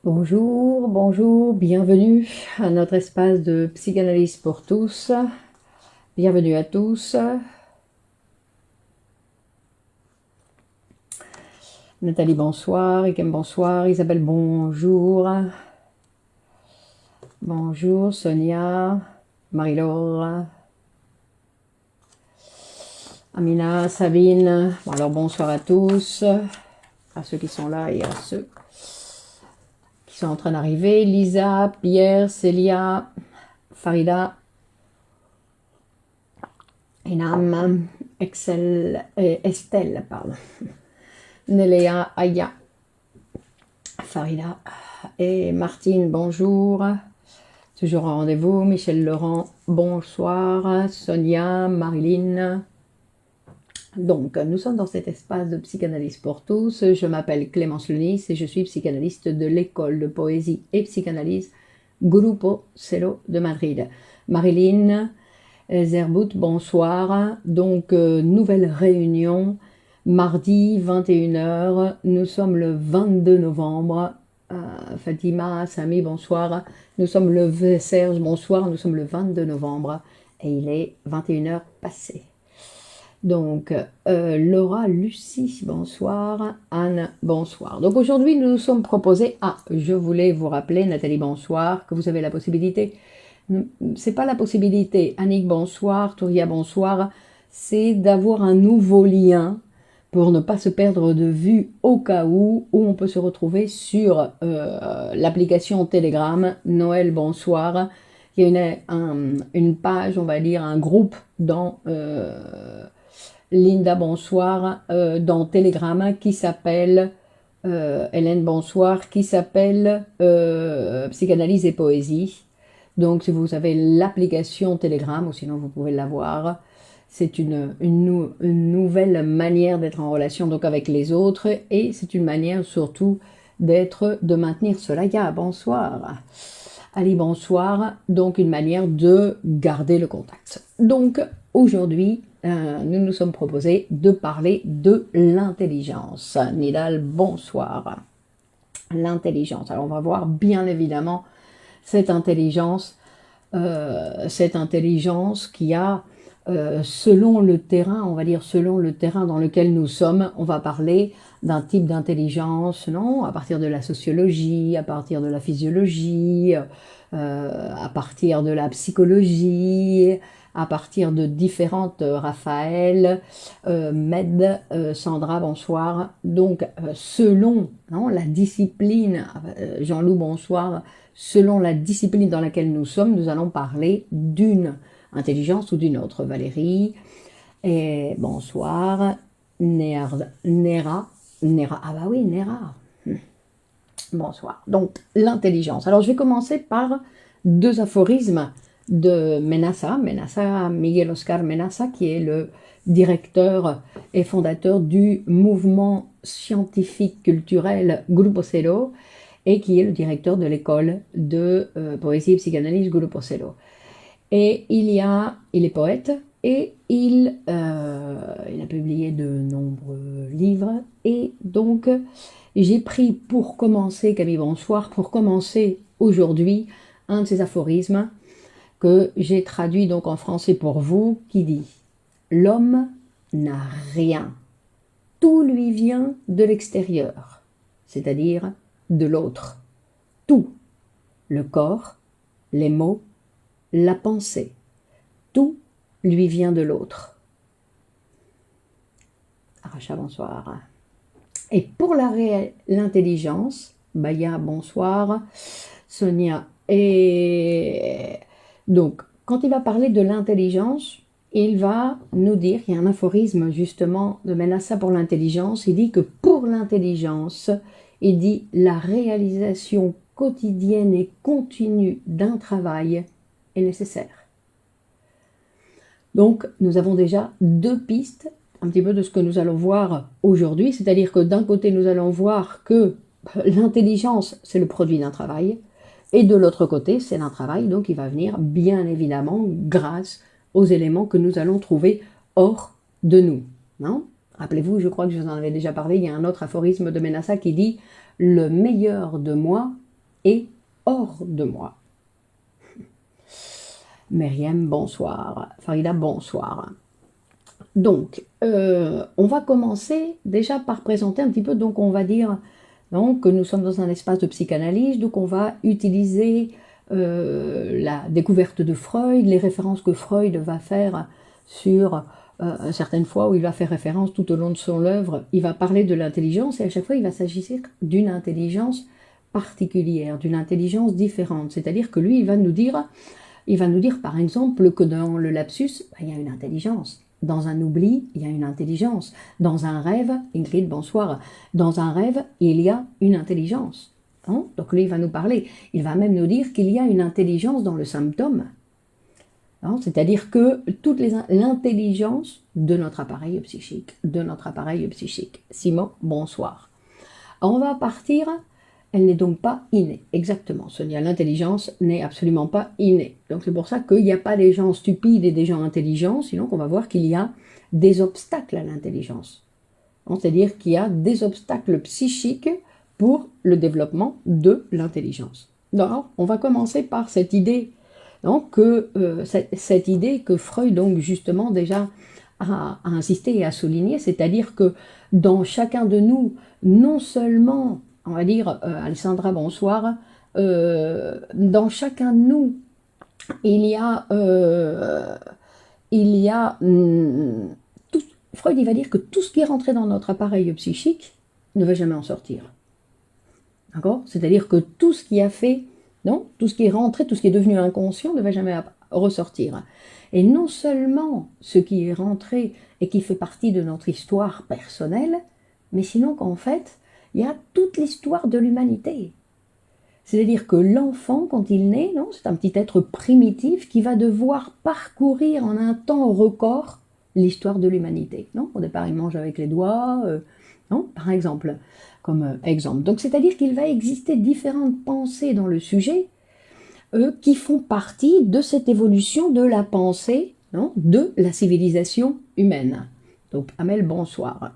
Bonjour, bonjour, bienvenue à notre espace de psychanalyse pour tous. Bienvenue à tous. Nathalie, bonsoir. Ikem, bonsoir. Isabelle, bonjour. Bonjour, Sonia, Marie-Laure, Amina, Sabine. Bon, alors bonsoir à tous, à ceux qui sont là et à ceux qui sont en train d'arriver. Lisa, Pierre, Célia, Farida, Enam, Estelle, pardon. Neléa, Aya, Farida et Martine, bonjour. Toujours en rendez-vous. Michel Laurent, bonsoir. Sonia, Marilyn. Donc, nous sommes dans cet espace de psychanalyse pour tous. Je m'appelle Clémence Lunis et je suis psychanalyste de l'école de poésie et psychanalyse Grupo Celo de Madrid. Marilyn Zerbout, bonsoir. Donc, nouvelle réunion, mardi 21h. Nous sommes le 22 novembre. Fatima, Sami, bonsoir. Nous sommes le Serge, bonsoir. Nous sommes le 22 novembre et il est 21h passé. Donc, Laura, Lucie, bonsoir. Anne, bonsoir. Donc aujourd'hui, nous nous sommes proposés. Je voulais vous rappeler, Nathalie, bonsoir, que vous avez la possibilité. C'est pas la possibilité, Annick, bonsoir. Touria, bonsoir. C'est d'avoir un nouveau lien pour ne pas se perdre de vue au cas où on peut se retrouver sur l'application Telegram. Noël, bonsoir. Il y a une page, on va dire, un groupe dans Linda, bonsoir, dans Telegram qui s'appelle Hélène, bonsoir, qui s'appelle Psychanalyse et Poésie. Donc, si vous avez l'application Telegram, ou sinon vous pouvez l'avoir, c'est une nouvelle manière d'être en relation donc avec les autres, et c'est une manière surtout de maintenir cela. Bonsoir. Ali, bonsoir. Donc, une manière de garder le contact. Donc, aujourd'hui, nous nous sommes proposés de parler de l'intelligence. Nidal, bonsoir. L'intelligence. Alors, on va voir bien évidemment cette intelligence qui a, selon le terrain, on va dire selon le terrain dans lequel nous sommes, on va parler d'un type d'intelligence, non, à partir de la sociologie, à partir de la physiologie, à partir de la psychologie, à partir de différentes Raphaël, Med, Sandra, bonsoir. Donc, selon la discipline, Jean-Loup, bonsoir, selon la discipline dans laquelle nous sommes, nous allons parler d'une intelligence ou d'une autre. Valérie, et bonsoir. Nera, ah bah oui, Nera. Bonsoir. Donc, l'intelligence. Alors, je vais commencer par deux aphorismes de Menassa, Miguel Oscar Menassa, qui est le directeur et fondateur du mouvement scientifique culturel Grupo Celo et qui est le directeur de l'école de poésie et psychanalyse Grupo Celo. Et il est poète et il a publié de nombreux livres. Et donc, j'ai pris pour commencer, Camille, bonsoir, pour commencer aujourd'hui, un de ces aphorismes que j'ai traduit donc en français pour vous, qui dit « L'homme n'a rien, tout lui vient de l'extérieur, c'est-à-dire de l'autre. Tout, le corps, les mots, la pensée, tout lui vient de l'autre. » Aracha, bonsoir. Et pour l'intelligence, Baya, bonsoir, Sonia, et donc, quand il va parler de l'intelligence, il va nous dire, il y a un aphorisme justement de Menassa pour l'intelligence, il dit que pour l'intelligence, il dit la réalisation quotidienne et continue d'un travail est nécessaire. Donc, nous avons déjà deux pistes, un petit peu de ce que nous allons voir aujourd'hui, c'est-à-dire que d'un côté, nous allons voir que l'intelligence, c'est le produit d'un travail, et de l'autre côté, c'est un travail donc qui va venir bien évidemment grâce aux éléments que nous allons trouver hors de nous. Non ? Rappelez-vous, je crois que je vous en avais déjà parlé, il y a un autre aphorisme de Menassa qui dit « Le meilleur de moi et hors de moi. Myriam, bonsoir. Farida, bonsoir. Donc, on va commencer déjà par présenter un petit peu, donc on va dire donc, que nous sommes dans un espace de psychanalyse, donc on va utiliser la découverte de Freud, les références que Freud va faire sur certaines fois où il va faire référence tout au long de son œuvre, il va parler de l'intelligence et à chaque fois il va s'agir d'une intelligence particulière, d'une intelligence différente, c'est-à-dire que lui il va nous dire par exemple que dans le lapsus, il y a une intelligence. Dans un oubli, il y a une intelligence. Dans un rêve, Ingrid, bonsoir, dans un rêve, il y a une intelligence. Hein? Donc lui, il va nous parler. Il va même nous dire qu'il y a une intelligence dans le symptôme. Hein? C'est-à-dire que toute l'intelligence de notre appareil psychique. Simon, bonsoir. On va partir. Elle n'est donc pas innée. Exactement, Sonia. L'intelligence n'est absolument pas innée. Donc c'est pour ça qu'il n'y a pas des gens stupides et des gens intelligents, sinon on va voir qu'il y a des obstacles à l'intelligence. C'est-à-dire qu'il y a des obstacles psychiques pour le développement de l'intelligence. Donc on va commencer par cette idée, cette idée que Freud, donc justement déjà, a insisté et a souligné, c'est-à-dire que dans chacun de nous, non seulement on va dire, Alessandra, bonsoir, dans chacun de nous, il y a Freud il va dire que tout ce qui est rentré dans notre appareil psychique ne va jamais en sortir. D'accord? C'est-à-dire que tout ce qui a fait, tout ce qui est rentré, tout ce qui est devenu inconscient ne va jamais ressortir. Et non seulement ce qui est rentré et qui fait partie de notre histoire personnelle, mais sinon qu'en fait, il y a toute l'histoire de l'humanité. C'est-à-dire que l'enfant, quand il naît, c'est un petit être primitif qui va devoir parcourir en un temps record l'histoire de l'humanité. Au départ, il mange avec les doigts, par exemple, comme exemple. Donc, c'est-à-dire qu'il va exister différentes pensées dans le sujet qui font partie de cette évolution de la pensée, de la civilisation humaine. Donc, Amel, bonsoir.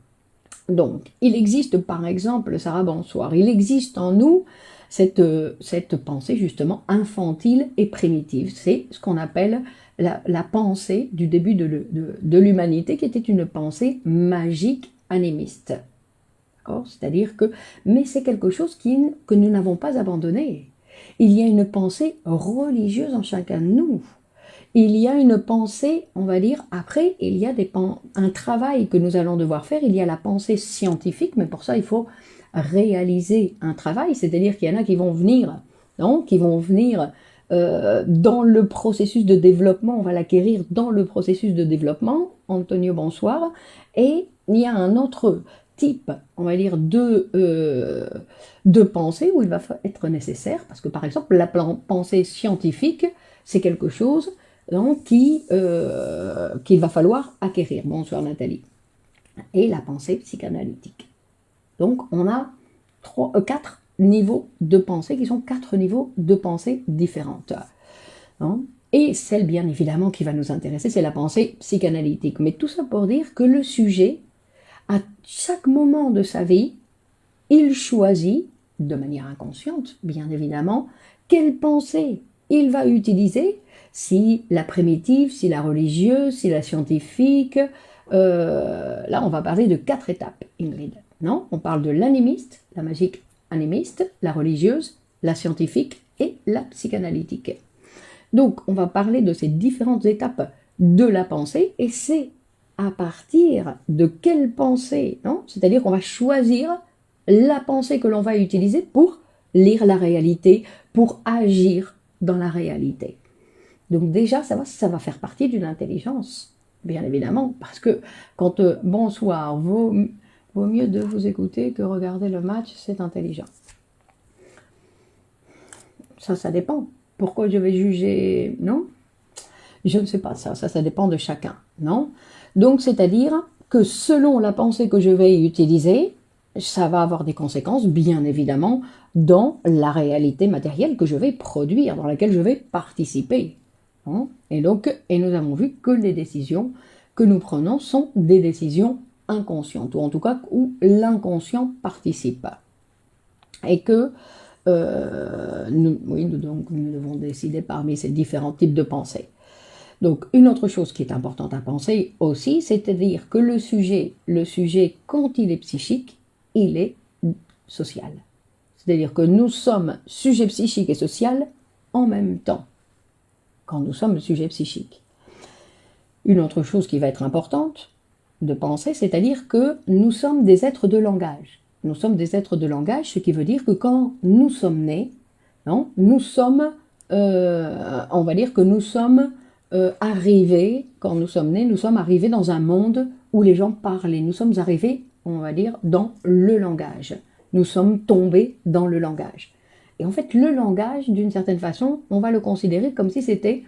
Donc, il existe par exemple, Sarah, bonsoir, il existe en nous cette pensée justement infantile et primitive. C'est ce qu'on appelle la pensée du début de l'humanité, qui était une pensée magique animiste. C'est-à-dire que, mais c'est quelque chose que nous n'avons pas abandonné. Il y a une pensée religieuse en chacun de nous. Il y a une pensée, on va dire, après, il y a un travail que nous allons devoir faire, il y a la pensée scientifique, mais pour ça, il faut réaliser un travail, c'est-à-dire qu'il y en a qui vont venir, dans le processus de développement, on va l'acquérir dans le processus de développement, Antonio, bonsoir, et il y a un autre type, on va dire, de pensée où il va être nécessaire, parce que par exemple, la pensée scientifique, c'est quelque chose qu'il va falloir acquérir. Bonsoir Nathalie. Et la pensée psychanalytique. Donc on a 4 niveaux de pensée qui sont 4 niveaux de pensée différentes. Et celle bien évidemment qui va nous intéresser, c'est la pensée psychanalytique. Mais tout ça pour dire que le sujet, à chaque moment de sa vie, il choisit, de manière inconsciente bien évidemment, quelle pensée il va utiliser, si la primitive, si la religieuse, si la scientifique. Là, on va parler de 4 étapes, Ingrid. On parle de l'animiste, la magique animiste, la religieuse, la scientifique et la psychanalytique. Donc, on va parler de ces différentes étapes de la pensée, et c'est à partir de quelle pensée, c'est-à-dire qu'on va choisir la pensée que l'on va utiliser pour lire la réalité, pour agir dans la réalité. Donc déjà, ça va faire partie d'une intelligence, bien évidemment, parce que quand bonsoir, vaut mieux de vous écouter que regarder le match, c'est intelligent. Ça dépend. Pourquoi je vais juger? Non, je ne sais pas ça dépend de chacun, non? Donc, c'est-à-dire que selon la pensée que je vais utiliser, ça va avoir des conséquences, bien évidemment, dans la réalité matérielle que je vais produire, dans laquelle je vais participer. Et nous avons vu que les décisions que nous prenons sont des décisions inconscientes, ou en tout cas où l'inconscient participe. Et que donc, nous devons décider parmi ces différents types de pensées. Donc, une autre chose qui est importante à penser aussi, c'est-à-dire que le sujet, quand il est psychique, il est social. C'est-à-dire que nous sommes sujet psychique et social en même temps, quand nous sommes sujet psychique. Une autre chose qui va être importante de penser, c'est-à-dire que nous sommes des êtres de langage. Nous sommes des êtres de langage, ce qui veut dire que quand nous sommes nés, non, nous sommes, on va dire que nous sommes arrivés, quand nous sommes nés, nous sommes arrivés dans un monde où les gens parlaient. Nous sommes arrivés, on va dire, dans le langage. Nous sommes tombés dans le langage. Et en fait, le langage, d'une certaine façon, on va le considérer comme si c'était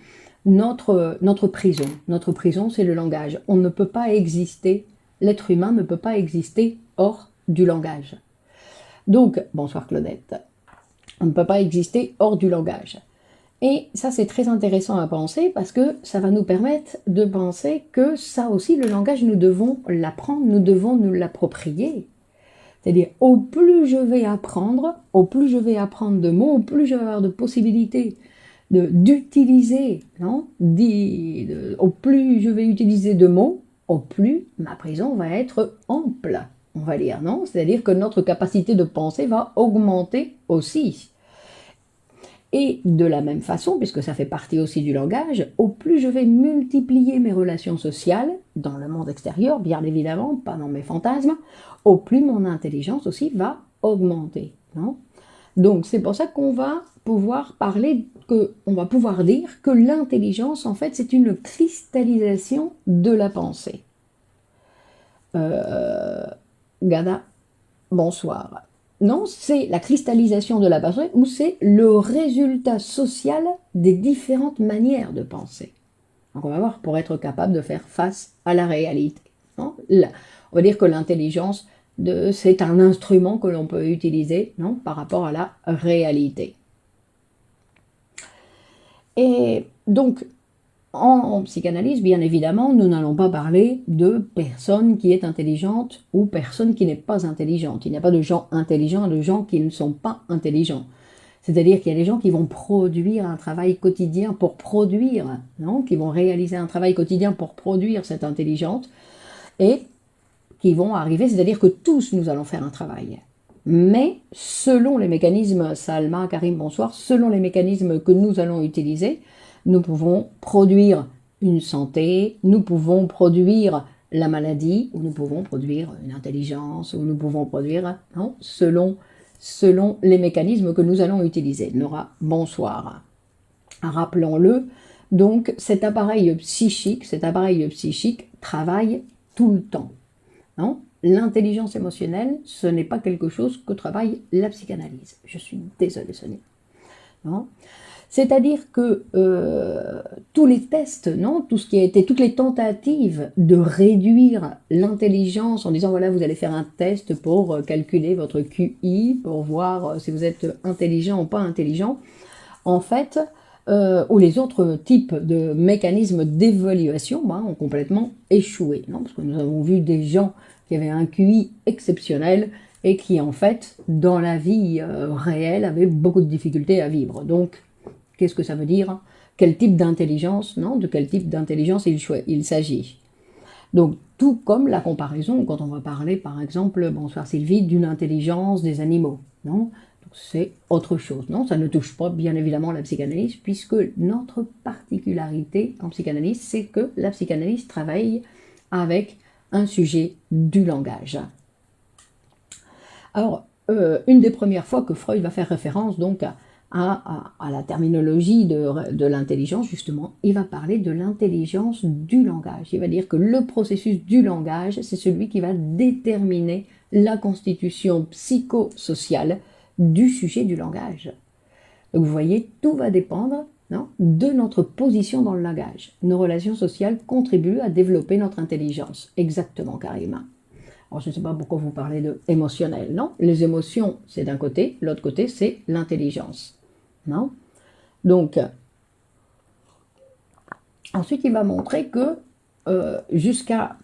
notre prison. Notre prison, c'est le langage. On ne peut pas exister, l'être humain ne peut pas exister hors du langage. Donc, bonsoir Claudette, on ne peut pas exister hors du langage. Et ça, c'est très intéressant à penser parce que ça va nous permettre de penser que ça aussi, le langage, nous devons l'apprendre, nous devons nous l'approprier. C'est-à-dire, au plus je vais apprendre de mots, au plus je vais avoir de possibilités d'utiliser, non, au plus je vais utiliser de mots, au plus ma prison va être ample, on va dire, non? C'est-à-dire que notre capacité de penser va augmenter aussi. Et de la même façon, puisque ça fait partie aussi du langage, au plus je vais multiplier mes relations sociales dans le monde extérieur, bien évidemment, pas dans mes fantasmes, au plus mon intelligence aussi va augmenter, non? Donc c'est pour ça qu'on va pouvoir on va pouvoir dire que l'intelligence, en fait, c'est une cristallisation de la pensée. Gada, bonsoir. Non, c'est la cristallisation de la pensée ou c'est le résultat social des différentes manières de penser. Donc on va voir pour être capable de faire face à la réalité. Non, là, on va dire que l'intelligence, c'est un instrument que l'on peut utiliser, non, par rapport à la réalité. Et donc, en psychanalyse, bien évidemment, nous n'allons pas parler de personne qui est intelligente ou personne qui n'est pas intelligente. Il n'y a pas de gens intelligents et de gens qui ne sont pas intelligents. C'est-à-dire qu'il y a des gens qui vont produire un travail quotidien pour produire, non, qui vont réaliser un travail quotidien pour produire cette intelligence et qui vont arriver, c'est-à-dire que tous nous allons faire un travail. Mais selon les mécanismes, Salma, Karim, bonsoir, selon les mécanismes que nous allons utiliser, nous pouvons produire une santé, nous pouvons produire la maladie, ou nous pouvons produire une intelligence, ou nous pouvons produire, non, selon les mécanismes que nous allons utiliser. Nora, bonsoir. Rappelons-le, donc cet appareil psychique travaille tout le temps. Non, l'intelligence émotionnelle, ce n'est pas quelque chose que travaille la psychanalyse. Je suis désolée, Sonia. Non, c'est-à-dire que tous les tests, non, tout ce qui a été, toutes les tentatives de réduire l'intelligence en disant voilà, vous allez faire un test pour calculer votre QI, pour voir si vous êtes intelligent ou pas intelligent, en fait, ou les autres types de mécanismes d'évaluation ont complètement échoué. Non, parce que nous avons vu des gens qui avaient un QI exceptionnel et qui, en fait, dans la vie réelle, avaient beaucoup de difficultés à vivre. Donc, qu'est-ce que ça veut dire? Quel type d'intelligence, non? De quel type d'intelligence il s'agit? Donc, tout comme la comparaison, quand on va parler, par exemple, bonsoir Sylvie, d'une intelligence des animaux, non? C'est autre chose, non? Ça ne touche pas, bien évidemment, la psychanalyse, puisque notre particularité en psychanalyse, c'est que la psychanalyse travaille avec un sujet du langage. Alors, une des premières fois que Freud va faire référence donc à la terminologie de l'intelligence, justement, il va parler de l'intelligence du langage. Il va dire que le processus du langage, c'est celui qui va déterminer la constitution psychosociale du sujet du langage. Donc vous voyez, tout va dépendre, non, de notre position dans le langage. Nos relations sociales contribuent à développer notre intelligence. Exactement, Karima. Alors, je ne sais pas pourquoi vous parlez de émotionnel, non? Les émotions, c'est d'un côté, l'autre côté, c'est l'intelligence, non? Donc, ensuite, il va montrer que jusqu'à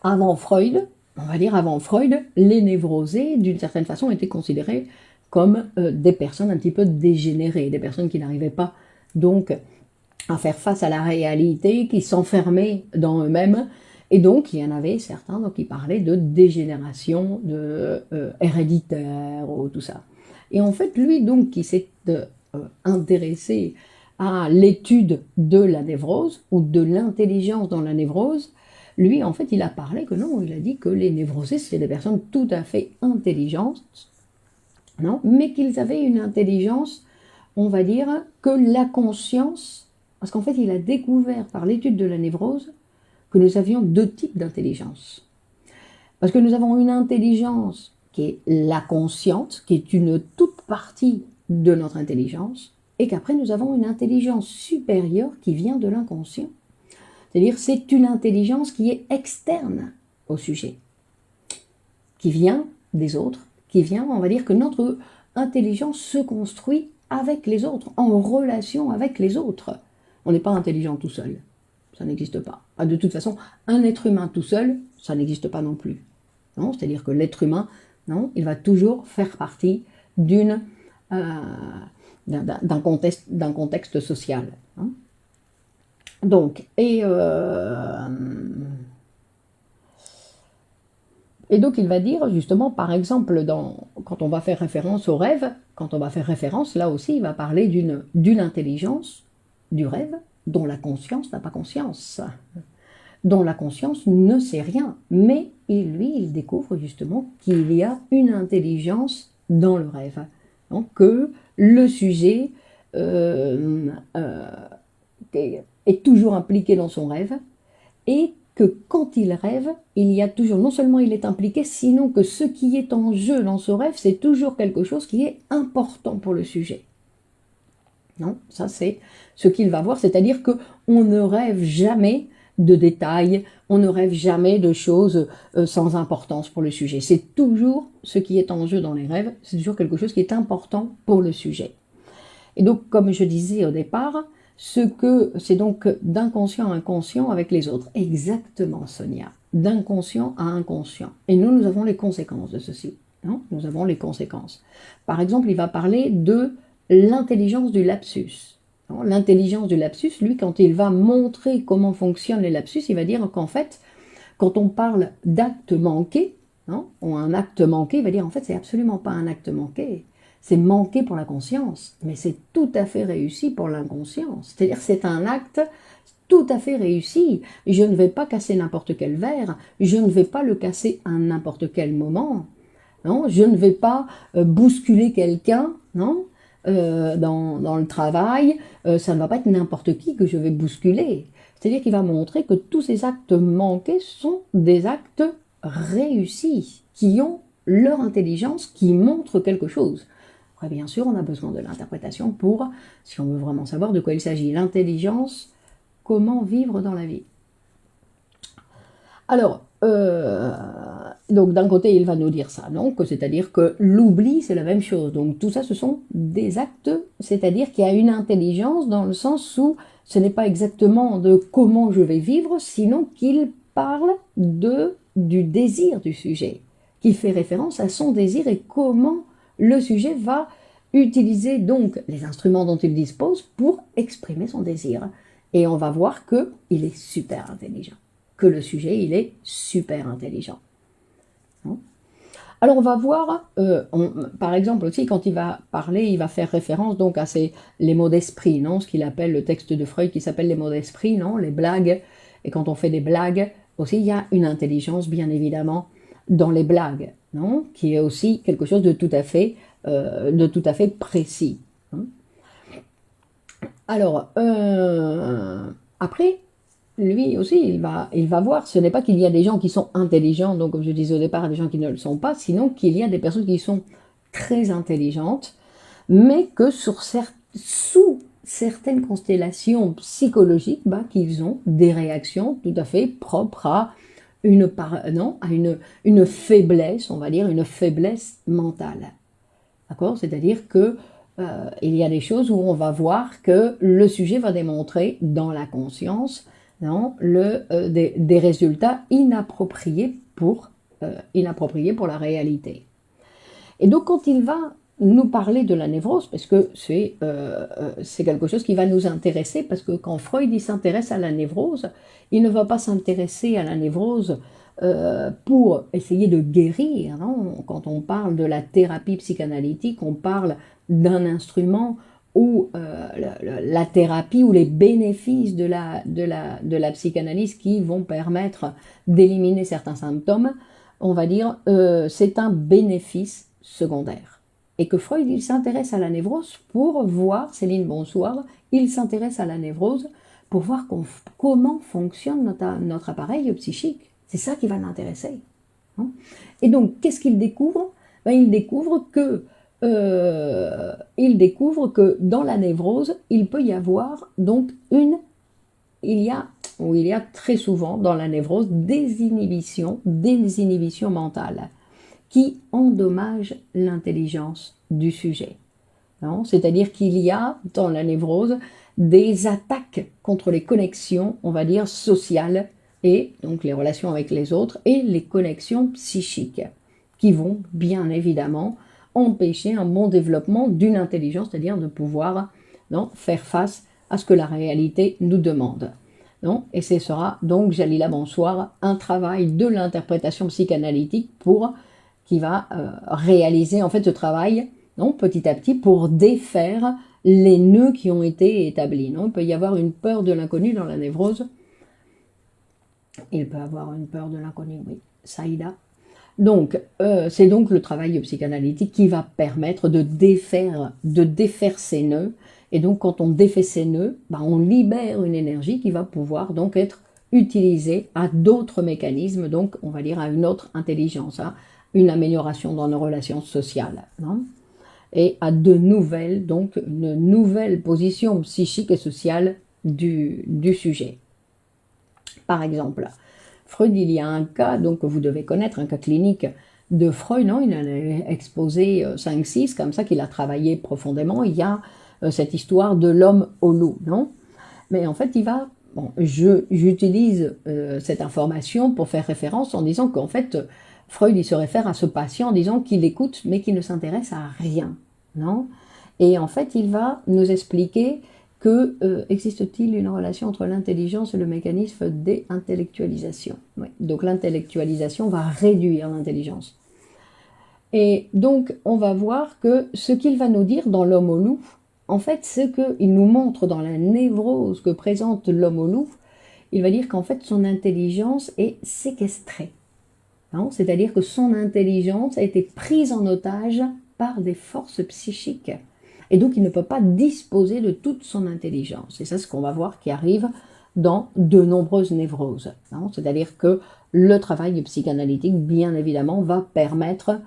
avant Freud, on va dire avant Freud, les névrosés, d'une certaine façon, étaient considérés comme des personnes un petit peu dégénérées, des personnes qui n'arrivaient pas donc à faire face à la réalité, qui s'enfermaient dans eux-mêmes. Et donc, il y en avait certains donc, qui parlaient de dégénération héréditaire, ou tout ça. Et en fait, lui, donc, qui s'est intéressé à l'étude de la névrose, ou de l'intelligence dans la névrose, lui, en fait, il a parlé que non, il a dit que les névrosés, c'est des personnes tout à fait intelligentes, non, mais qu'ils avaient une intelligence, on va dire, que la conscience, parce qu'en fait, il a découvert par l'étude de la névrose que nous avions deux types d'intelligence. Parce que nous avons une intelligence qui est la consciente, qui est une toute partie de notre intelligence, et qu'après nous avons une intelligence supérieure qui vient de l'inconscient. C'est-à-dire c'est une intelligence qui est externe au sujet, qui vient des autres, qui vient, on va dire que notre intelligence se construit avec les autres, en relation avec les autres. On n'est pas intelligent tout seul, ça n'existe pas. De toute façon, un être humain tout seul, ça n'existe pas non plus. Non, c'est-à-dire que l'être humain, non, il va toujours faire partie d'un contexte social. Hein. Donc, et donc il va dire justement, par exemple, quand on va faire référence au rêve, quand on va faire référence, là aussi, il va parler d'une intelligence du rêve dont la conscience n'a pas conscience, dont la conscience ne sait rien, mais il découvre justement qu'il y a une intelligence dans le rêve, donc que le sujet est toujours impliqué dans son rêve, et que quand il rêve, il y a toujours, non seulement il est impliqué, sinon que ce qui est en jeu dans ce rêve, c'est toujours quelque chose qui est important pour le sujet. Non, ça c'est ce qu'il va voir, c'est-à-dire qu'on ne rêve jamais de détails, on ne rêve jamais de choses sans importance pour le sujet. C'est toujours ce qui est en jeu dans les rêves, c'est toujours quelque chose qui est important pour le sujet. Et donc, comme je disais au départ, c'est donc d'inconscient à inconscient avec les autres. Exactement, Sonia. D'inconscient à inconscient. Et nous avons les conséquences de ceci. Non, nous avons les conséquences. Par exemple, il va parler de l'intelligence du lapsus. L'intelligence du lapsus, lui, quand il va montrer comment fonctionnent les lapsus, il va dire qu'en fait, quand on parle d'acte manqué, ou un acte manqué, il va dire en fait, c'est absolument pas un acte manqué. C'est manqué pour la conscience, mais c'est tout à fait réussi pour l'inconscience. C'est-à-dire c'est un acte tout à fait réussi. Je ne vais pas casser n'importe quel verre, je ne vais pas le casser à n'importe quel moment. Non, je ne vais pas bousculer quelqu'un, non, dans le travail, ça ne va pas être n'importe qui que je vais bousculer. C'est-à-dire qu'il va montrer que tous ces actes manqués sont des actes réussis, qui ont leur intelligence, qui montrent quelque chose. Après, bien sûr, on a besoin de l'interprétation pour, si on veut vraiment savoir de quoi il s'agit. L'intelligence, comment vivre dans la vie. Alors, donc d'un côté, il va nous dire ça, donc c'est-à-dire que l'oubli, c'est la même chose. Donc tout ça, ce sont des actes, c'est-à-dire qu'il y a une intelligence dans le sens où ce n'est pas exactement de comment je vais vivre, sinon qu'il parle du désir du sujet, qui fait référence à son désir et comment le sujet va utiliser donc les instruments dont il dispose pour exprimer son désir. Et on va voir qu'il est super intelligent, que le sujet, il est super intelligent. Alors on va voir, par exemple aussi, quand il va parler, il va faire référence donc à les mots d'esprit, non, ce qu'il appelle le texte de Freud qui s'appelle les mots d'esprit, non, les blagues. Et quand on fait des blagues, aussi il y a une intelligence bien évidemment dans les blagues, non, qui est aussi quelque chose de tout à fait précis. Alors après, lui aussi, il va voir, ce n'est pas qu'il y a des gens qui sont intelligents, donc comme je disais au départ, des gens qui ne le sont pas, sinon qu'il y a des personnes qui sont très intelligentes, mais que sous certaines constellations psychologiques, qu'ils ont des réactions tout à fait propres à une faiblesse, on va dire, une faiblesse mentale. D'accord ? C'est-à-dire que il y a des choses où on va voir que le sujet va démontrer dans la conscience des résultats inappropriés pour la réalité. Et donc quand il va nous parler de la névrose, parce que c'est quelque chose qui va nous intéresser, parce que quand Freud il s'intéresse à la névrose, il ne va pas s'intéresser à la névrose pour essayer de guérir. Non, quand on parle de la thérapie psychanalytique, on parle d'un instrument où la thérapie ou les bénéfices de la psychanalyse qui vont permettre d'éliminer certains symptômes, on va dire, c'est un bénéfice secondaire. Et que Freud, il s'intéresse à la névrose pour voir, Céline, bonsoir, il s'intéresse à la névrose pour voir comment fonctionne notre appareil psychique. C'est ça qui va l'intéresser. Hein. Et donc, qu'est-ce qu'il découvre? Ben, il découvre que dans la névrose, il peut y avoir donc il y a très souvent dans la névrose des inhibitions mentales qui endommagent l'intelligence du sujet. C'est-à-dire qu'il y a dans la névrose des attaques contre les connexions, on va dire, sociales, et donc les relations avec les autres, et les connexions psychiques, qui vont bien évidemment empêcher un bon développement d'une intelligence, c'est-à-dire de pouvoir faire face à ce que la réalité nous demande. Et ce sera donc, Jalila, bonsoir, un travail de l'interprétation psychanalytique qui va réaliser en fait ce travail petit à petit pour défaire les nœuds qui ont été établis. Il peut y avoir une peur de l'inconnu dans la névrose. Il peut y avoir une peur de l'inconnu, oui, Saïda. Donc, c'est donc le travail psychanalytique qui va permettre de défaire ces nœuds. Et donc, quand on défait ces nœuds, on libère une énergie qui va pouvoir donc être utilisée à d'autres mécanismes, donc on va dire à une autre intelligence, une amélioration dans nos relations sociales, et à une nouvelle position psychique et sociale du sujet. Par exemple, Freud, il y a un cas donc, que vous devez connaître, un cas clinique de Freud, il en a exposé 5-6, comme ça qu'il a travaillé profondément. Il y a cette histoire de l'homme au loup, mais en fait, j'utilise cette information pour faire référence en disant qu'en fait, Freud, il se réfère à ce patient en disant qu'il écoute, mais qu'il ne s'intéresse à rien, Et en fait, il va nous expliquer que existe-t-il une relation entre l'intelligence et le mécanisme d'intellectualisation. Donc l'intellectualisation va réduire l'intelligence. Et donc, on va voir que ce qu'il va nous dire dans l'homme au loup, en fait, ce qu'il nous montre dans la névrose que présente l'homme au loup, il va dire qu'en fait, son intelligence est séquestrée. C'est-à-dire que son intelligence a été prise en otage par des forces psychiques. Et donc, il ne peut pas disposer de toute son intelligence. Et ça, c'est ce qu'on va voir qui arrive dans de nombreuses névroses. C'est-à-dire que le travail psychanalytique, bien évidemment, va permettre...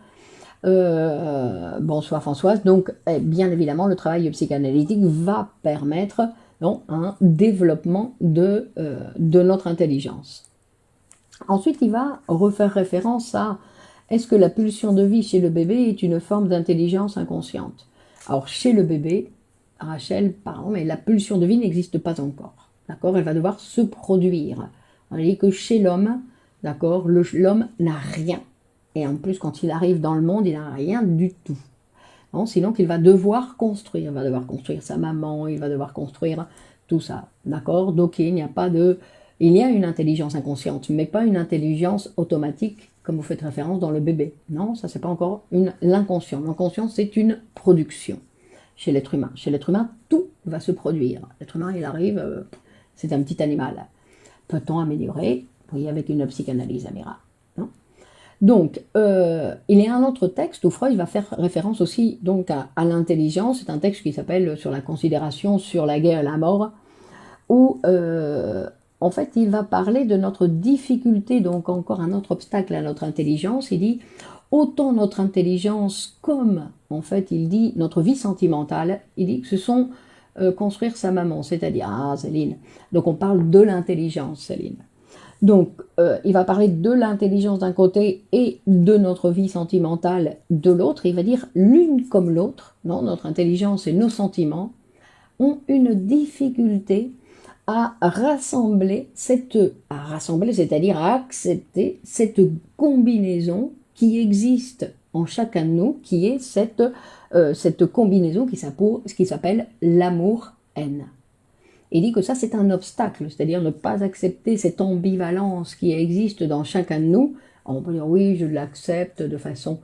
bonsoir Françoise. Donc, bien évidemment, le travail psychanalytique va permettre un développement de notre intelligence. Ensuite, il va refaire référence à est-ce que la pulsion de vie chez le bébé est une forme d'intelligence inconsciente? Alors, chez le bébé, Rachel, pardon, mais la pulsion de vie n'existe pas encore. D'accord? Elle va devoir se produire. On dit que chez l'homme, d'accord, l'homme n'a rien. Et en plus, quand il arrive dans le monde, il n'a rien du tout. Sinon, il va devoir construire. Il va devoir construire sa maman, il va devoir construire tout ça. D'accord? Donc, il y a une intelligence inconsciente, mais pas une intelligence automatique, comme vous faites référence dans le bébé. Non, ça, c'est pas encore l'inconscient. L'inconscient, c'est une production chez l'être humain. Chez l'être humain, tout va se produire. L'être humain, il arrive, c'est un petit animal. Peut-on améliorer? Oui, avec une psychanalyse, Amira. Donc, il y a un autre texte où Freud va faire référence aussi donc à l'intelligence. C'est un texte qui s'appelle « Sur la considération sur la guerre et la mort », où en fait il va parler de notre difficulté, donc encore un autre obstacle à notre intelligence. Il dit autant notre intelligence comme, en fait, il dit notre vie sentimentale, il dit que ce sont construire sa maman, c'est-à-dire, Céline, donc on parle de l'intelligence, Céline. Donc, il va parler de l'intelligence d'un côté et de notre vie sentimentale de l'autre. Il va dire l'une comme l'autre, notre intelligence et nos sentiments ont une difficulté à rassembler, c'est-à-dire à accepter cette combinaison qui existe en chacun de nous qui est cette combinaison qui s'appelle l'amour-haine. Il dit que ça, c'est un obstacle, c'est-à-dire ne pas accepter cette ambivalence qui existe dans chacun de nous. Alors, on peut dire, oui, je l'accepte de façon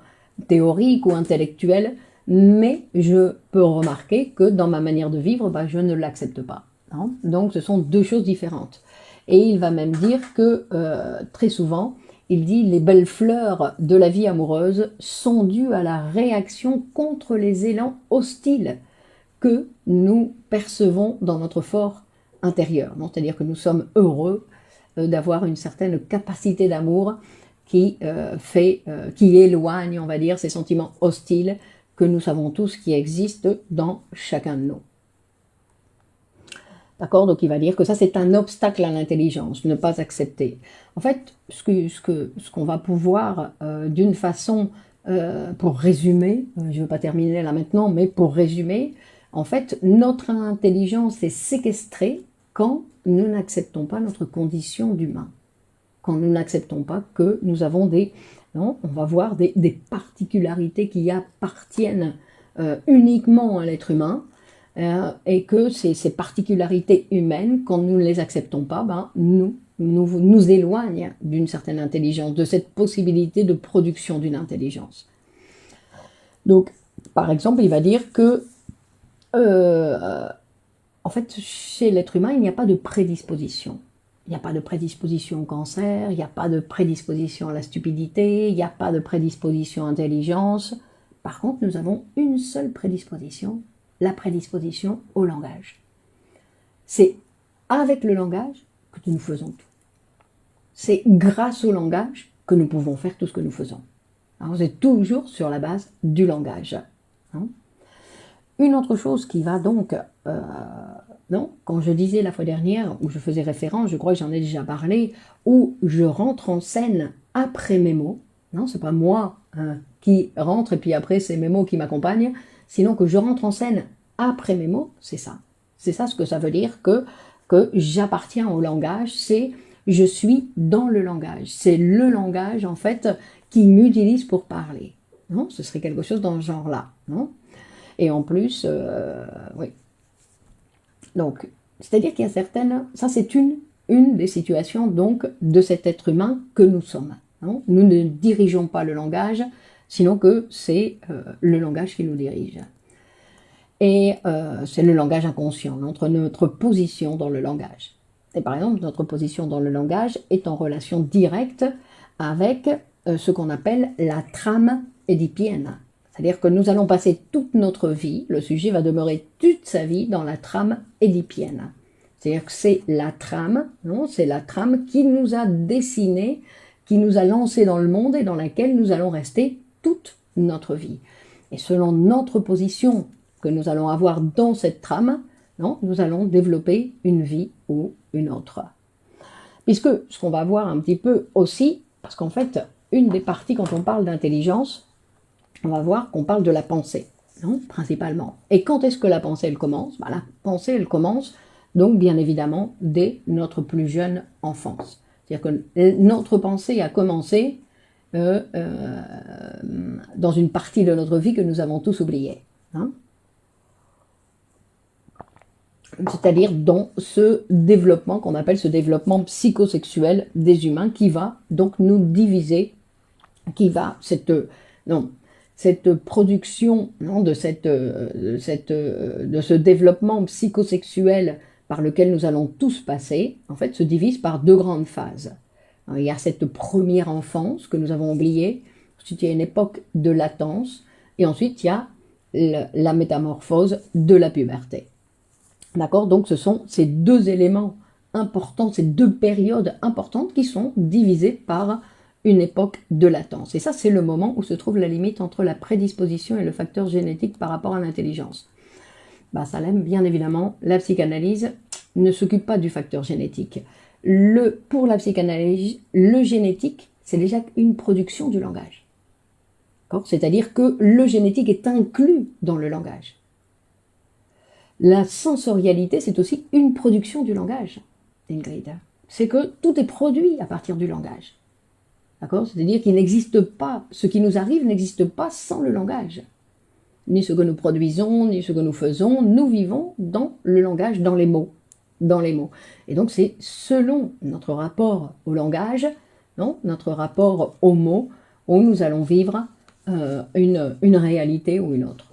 théorique ou intellectuelle, mais je peux remarquer que dans ma manière de vivre, je ne l'accepte pas. Hein. Donc, ce sont deux choses différentes. Et il va même dire que, très souvent, il dit, les belles fleurs de la vie amoureuse sont dues à la réaction contre les élans hostiles que nous percevons dans notre fort intérieur. C'est-à-dire que nous sommes heureux d'avoir une certaine capacité d'amour qui éloigne, on va dire, ces sentiments hostiles que nous savons tous qui existent dans chacun de nous. D'accord? Donc il va dire que ça c'est un obstacle à l'intelligence, ne pas accepter. En fait, ce qu'on va pouvoir, d'une façon, pour résumer, je ne veux pas terminer là maintenant, mais pour résumer, en fait, notre intelligence est séquestrée quand nous n'acceptons pas notre condition d'humain. Quand nous n'acceptons pas que nous avons on va voir des particularités qui appartiennent uniquement à l'être humain, et que ces particularités humaines, quand nous ne les acceptons pas, nous éloignent d'une certaine intelligence, de cette possibilité de production d'une intelligence. Donc, par exemple, il va dire que en fait, chez l'être humain, il n'y a pas de prédisposition. Il n'y a pas de prédisposition au cancer, il n'y a pas de prédisposition à la stupidité, il n'y a pas de prédisposition à l'intelligence. Par contre, nous avons une seule prédisposition, la prédisposition au langage. C'est avec le langage que nous faisons tout. C'est grâce au langage que nous pouvons faire tout ce que nous faisons. Alors, c'est toujours sur la base du langage. Hein. Une autre chose qui va donc, quand je disais la fois dernière, où je faisais référence, je crois que j'en ai déjà parlé, où je rentre en scène après mes mots, non, c'est pas moi qui rentre et puis après c'est mes mots qui m'accompagnent, sinon que je rentre en scène après mes mots, c'est ça. C'est ça ce que ça veut dire que j'appartiens au langage, c'est je suis dans le langage. C'est le langage en fait qui m'utilise pour parler. Non, ce serait quelque chose dans ce genre-là, non? Et en plus, oui. Donc, c'est-à-dire qu'il y a certaines... Ça, c'est une des situations, donc, de cet être humain que nous sommes. Non, nous ne dirigeons pas le langage, sinon que c'est le langage qui nous dirige. Et c'est le langage inconscient, notre position dans le langage. Et par exemple, notre position dans le langage est en relation directe avec ce qu'on appelle la trame édipienne. C'est-à-dire que nous allons passer toute notre vie, le sujet va demeurer toute sa vie dans la trame édipienne. C'est-à-dire que c'est la trame, c'est la trame qui nous a dessiné, qui nous a lancé dans le monde et dans laquelle nous allons rester toute notre vie. Et selon notre position que nous allons avoir dans cette trame, nous allons développer une vie ou une autre. Puisque ce qu'on va voir un petit peu aussi, parce qu'en fait, une des parties quand on parle d'intelligence, on va voir qu'on parle de la pensée, principalement. Et quand est-ce que la pensée, elle commence? La pensée, elle commence, donc bien évidemment, dès notre plus jeune enfance. C'est-à-dire que notre pensée a commencé dans une partie de notre vie que nous avons tous oubliée. C'est-à-dire dans ce développement qu'on appelle ce développement psychosexuel des humains qui va donc nous diviser, qui va cette production de ce développement psychosexuel par lequel nous allons tous passer, en fait, se divise par deux grandes phases. Alors, il y a cette première enfance que nous avons oubliée, ensuite il y a une époque de latence, et ensuite il y a la métamorphose de la puberté. D'accord? Donc ce sont ces deux éléments importants, ces deux périodes importantes qui sont divisées par une époque de latence. Et ça, c'est le moment où se trouve la limite entre la prédisposition et le facteur génétique par rapport à l'intelligence. Salem, bien évidemment, la psychanalyse ne s'occupe pas du facteur génétique. Pour la psychanalyse, le génétique, c'est déjà une production du langage. C'est-à-dire que le génétique est inclus dans le langage. La sensorialité, c'est aussi une production du langage, Ingrid. C'est que tout est produit à partir du langage. D'accord? C'est-à-dire qu'il n'existe pas, ce qui nous arrive n'existe pas sans le langage. Ni ce que nous produisons, ni ce que nous faisons, nous vivons dans le langage, dans les mots. Dans les mots. Et donc c'est selon notre rapport au langage, non, notre rapport aux mots, où nous allons vivre une réalité ou une autre.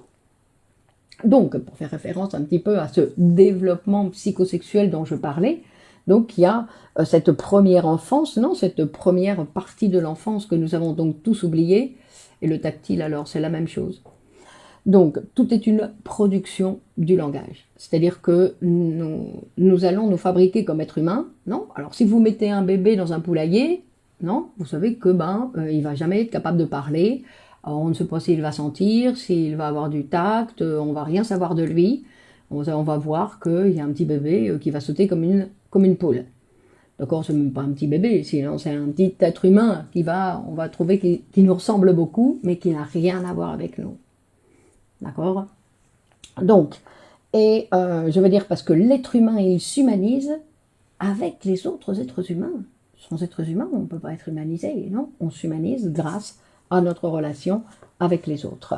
Donc, pour faire référence un petit peu à ce développement psychosexuel dont je parlais, donc il y a cette première enfance, non, cette première partie de l'enfance que nous avons donc tous oubliée, et le tactile alors c'est la même chose. Donc tout est une production du langage, c'est-à-dire que nous allons nous fabriquer comme être humain, non? Alors si vous mettez un bébé dans un poulailler, non, vous savez que il va jamais être capable de parler. Alors, on ne sait pas s'il va sentir, s'il va avoir du tact, on va rien savoir de lui. On va voir qu'il y a un petit bébé qui va sauter comme une poule. D'accord, c'est même pas un petit bébé, sinon c'est un petit être humain on va trouver qui nous ressemble beaucoup, mais qui n'a rien à voir avec nous. D'accord? Donc, je veux dire parce que l'être humain, il s'humanise avec les autres êtres humains. Sans êtres humains, on ne peut pas être humanisé, non? On s'humanise grâce à notre relation avec les autres.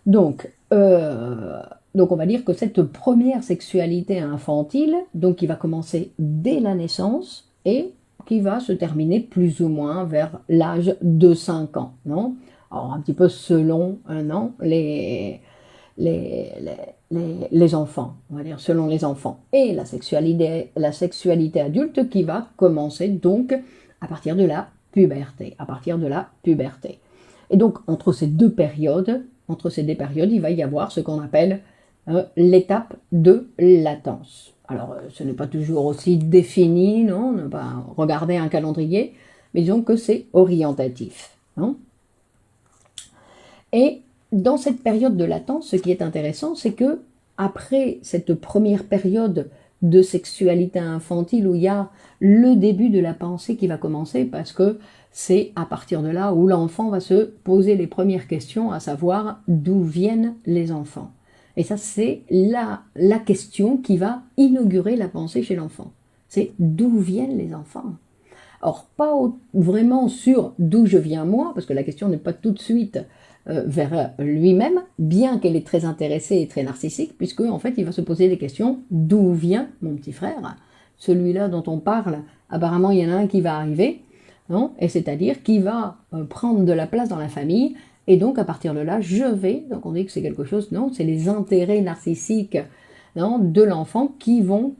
Donc on va dire que cette première sexualité infantile, donc qui va commencer dès la naissance et qui va se terminer plus ou moins vers l'âge de 5 ans, non? Alors un petit peu selon non, les enfants, on va dire selon les enfants. Et la sexualité adulte qui va commencer donc à partir de la puberté, Et donc entre ces deux périodes, il va y avoir ce qu'on appelle l'étape de latence. Alors ce n'est pas toujours aussi défini, non, ne pas regarder un calendrier, mais disons que c'est orientatif, non? Et dans cette période de latence, ce qui est intéressant, c'est que après cette première période de sexualité infantile où il y a le début de la pensée qui va commencer, parce que c'est à partir de là où l'enfant va se poser les premières questions, à savoir d'où viennent les enfants. Et ça, c'est la question qui va inaugurer la pensée chez l'enfant. C'est d'où viennent les enfants. Or, pas vraiment sur d'où je viens moi, parce que la question n'est pas tout de suite vers lui-même, bien qu'elle est très intéressée et très narcissique, puisque en fait il va se poser des questions, d'où vient mon petit frère? Celui-là dont on parle, apparemment il y en a un qui va arriver, non? Et c'est-à-dire qui va prendre de la place dans la famille, et donc à partir de là, donc on dit que c'est quelque chose, non, c'est les intérêts narcissiques, non, de l'enfant qui vont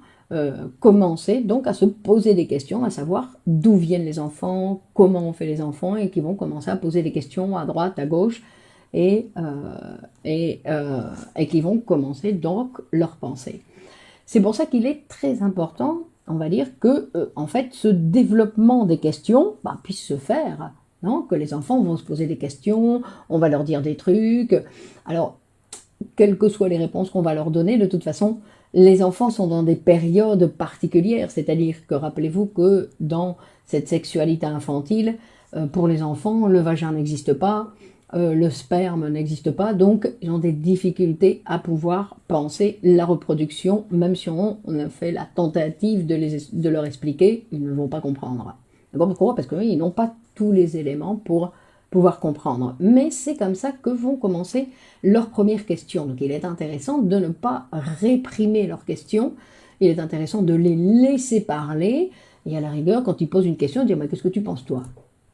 commencer donc à se poser des questions, à savoir d'où viennent les enfants, comment on fait les enfants, et qui vont commencer à poser des questions à droite, à gauche, et qui vont commencer donc leur pensée. C'est pour ça qu'il est très important, on va dire, que en fait ce développement des questions puisse se faire, non? Que les enfants vont se poser des questions, on va leur dire des trucs. Alors, quelles que soient les réponses qu'on va leur donner, de toute façon, les enfants sont dans des périodes particulières, c'est-à-dire que rappelez-vous que dans cette sexualité infantile, pour les enfants, le vagin n'existe pas, le sperme n'existe pas, donc ils ont des difficultés à pouvoir penser la reproduction, même si on a fait la tentative de leur expliquer, ils ne vont pas comprendre. D'accord? Pourquoi? Parce qu'ils n'ont pas tous les éléments pour pouvoir comprendre. Mais c'est comme ça que vont commencer leurs premières questions. Donc il est intéressant de ne pas réprimer leurs questions, il est intéressant de les laisser parler, et à la rigueur, quand ils posent une question, dire « qu'est-ce que tu penses toi?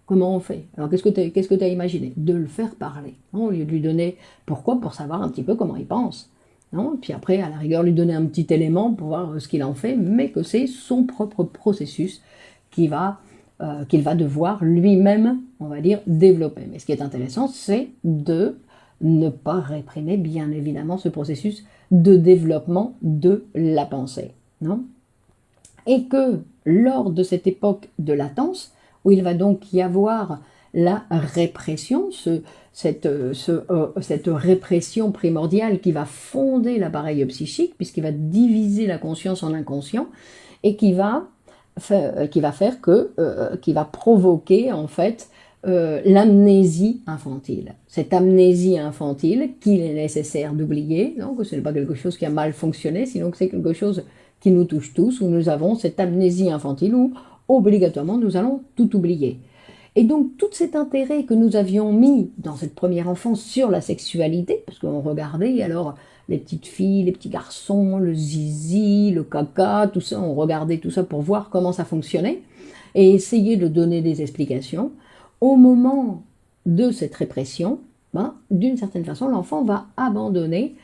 Comment on fait? Alors qu'est-ce que tu as imaginé ?» De le faire parler, non? Au lieu de lui donner pourquoi, pour savoir un petit peu comment il pense. Non? Et puis après, à la rigueur, lui donner un petit élément pour voir ce qu'il en fait, mais que c'est son propre processus qu'il va devoir lui-même, on va dire, développer. Mais ce qui est intéressant, c'est de ne pas réprimer, bien évidemment, ce processus de développement de la pensée. Non? Et que lors de cette époque de latence, où il va donc y avoir la répression, cette répression primordiale qui va fonder l'appareil psychique, puisqu'il va diviser la conscience en inconscient, et qui va provoquer en fait l'amnésie infantile. Cette amnésie infantile qu'il est nécessaire d'oublier, donc ce n'est pas quelque chose qui a mal fonctionné, sinon que c'est quelque chose qui nous touche tous, où nous avons cette amnésie infantile où obligatoirement nous allons tout oublier. Et donc, tout cet intérêt que nous avions mis dans cette première enfance sur la sexualité, parce qu'on regardait alors les petites filles, les petits garçons, le zizi, le caca, tout ça, on regardait tout ça pour voir comment ça fonctionnait et essayer de donner des explications. Au moment de cette répression, ben, d'une certaine façon, l'enfant va abandonner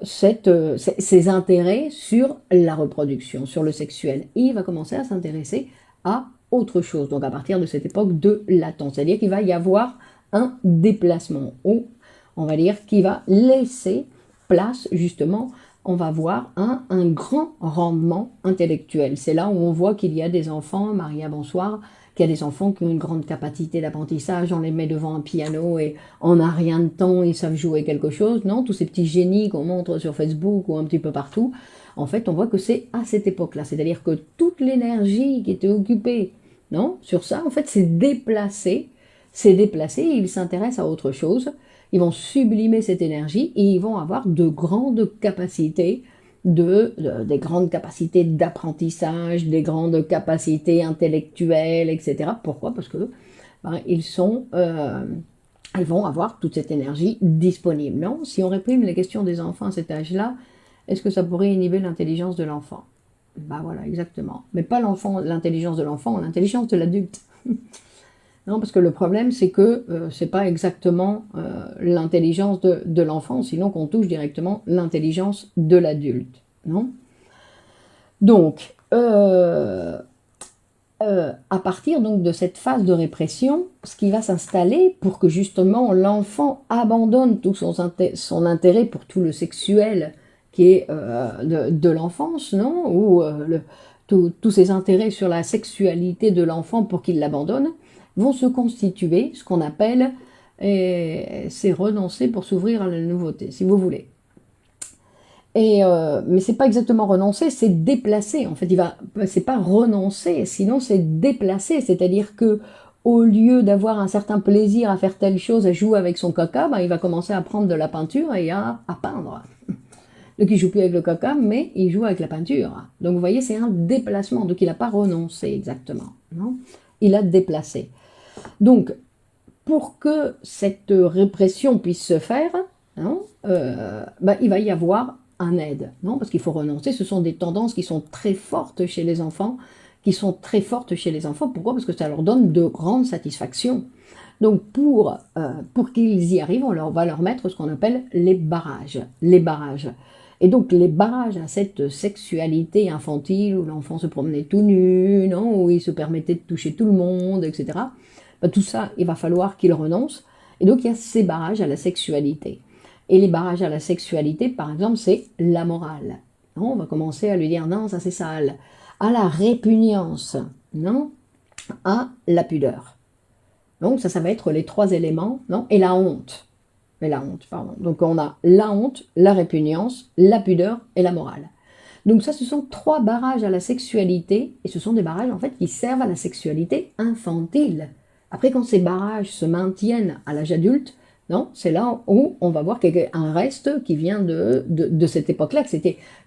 ses intérêts sur la reproduction, sur le sexuel. Et il va commencer à s'intéresser à autre chose. Donc à partir de cette époque de latence, c'est-à-dire qu'il va y avoir un déplacement, ou on va dire qu'il va laisser place justement, on va voir un grand rendement intellectuel. C'est là où on voit qu'il y a des enfants, Maria bonsoir, qu'il y a des enfants qui ont une grande capacité d'apprentissage, on les met devant un piano et en un rien de temps ils savent jouer quelque chose, non? Tous ces petits génies qu'on montre sur Facebook ou un petit peu partout, en fait on voit que c'est à cette époque-là, c'est-à-dire que toute l'énergie qui était occupée, non, sur ça, en fait c'est déplacé, ils s'intéressent à autre chose, ils vont sublimer cette énergie et ils vont avoir de grandes capacités des grandes capacités d'apprentissage, des grandes capacités intellectuelles, etc. Pourquoi? Parce que ben, ils vont avoir toute cette énergie disponible. Non? Si on réprime les questions des enfants à cet âge-là, est-ce que ça pourrait inhiber l'intelligence de l'enfant? Ben voilà, exactement. Mais pas l'intelligence de l'enfant, l'intelligence de l'adulte. Non, parce que le problème, c'est que c'est pas exactement l'intelligence de l'enfant, sinon qu'on touche directement l'intelligence de l'adulte. Non? Donc, à partir donc de cette phase de répression, ce qui va s'installer pour que justement l'enfant abandonne tout son intérêt pour tout le sexuel qui est de l'enfance, non? Ou tous ses intérêts sur la sexualité de l'enfant pour qu'il l'abandonne, vont se constituer ce qu'on appelle, c'est renoncer pour s'ouvrir à la nouveauté, si vous voulez. Mais c'est pas exactement renoncer, c'est déplacer. En fait, c'est pas renoncer, sinon c'est déplacer. C'est-à-dire que au lieu d'avoir un certain plaisir à faire telle chose, à jouer avec son caca, ben, il va commencer à prendre de la peinture et à peindre. Donc il joue plus avec le caca, mais il joue avec la peinture. Donc vous voyez, c'est un déplacement. Donc il n'a pas renoncé exactement, non? Il a déplacé. Donc, pour que cette répression puisse se faire, non, ben, il va y avoir un aide, non? Parce qu'il faut renoncer, ce sont des tendances qui sont très fortes chez les enfants, Pourquoi? Parce que ça leur donne de grandes satisfactions. Donc, pour qu'ils y arrivent, va leur mettre ce qu'on appelle les barrages. Les barrages. Et donc, les barrages à cette sexualité infantile, où l'enfant se promenait tout nu, non? Où il se permettait de toucher tout le monde, etc., tout ça, il va falloir qu'il renonce. Et donc, il y a ces barrages à la sexualité. Et les barrages à la sexualité, par exemple, c'est la morale. Non, on va commencer à lui dire non, ça c'est sale. À la répugnance, non, à la pudeur. Donc, ça va être les trois éléments, non, et la honte. Pardon. Donc, on a la honte, la répugnance, la pudeur et la morale. Donc ça, ce sont trois barrages à la sexualité, et ce sont des barrages, en fait, qui servent à la sexualité infantile. Après, quand ces barrages se maintiennent à l'âge adulte, non, c'est là où on va voir qu'il y a un reste qui vient de cette époque-là,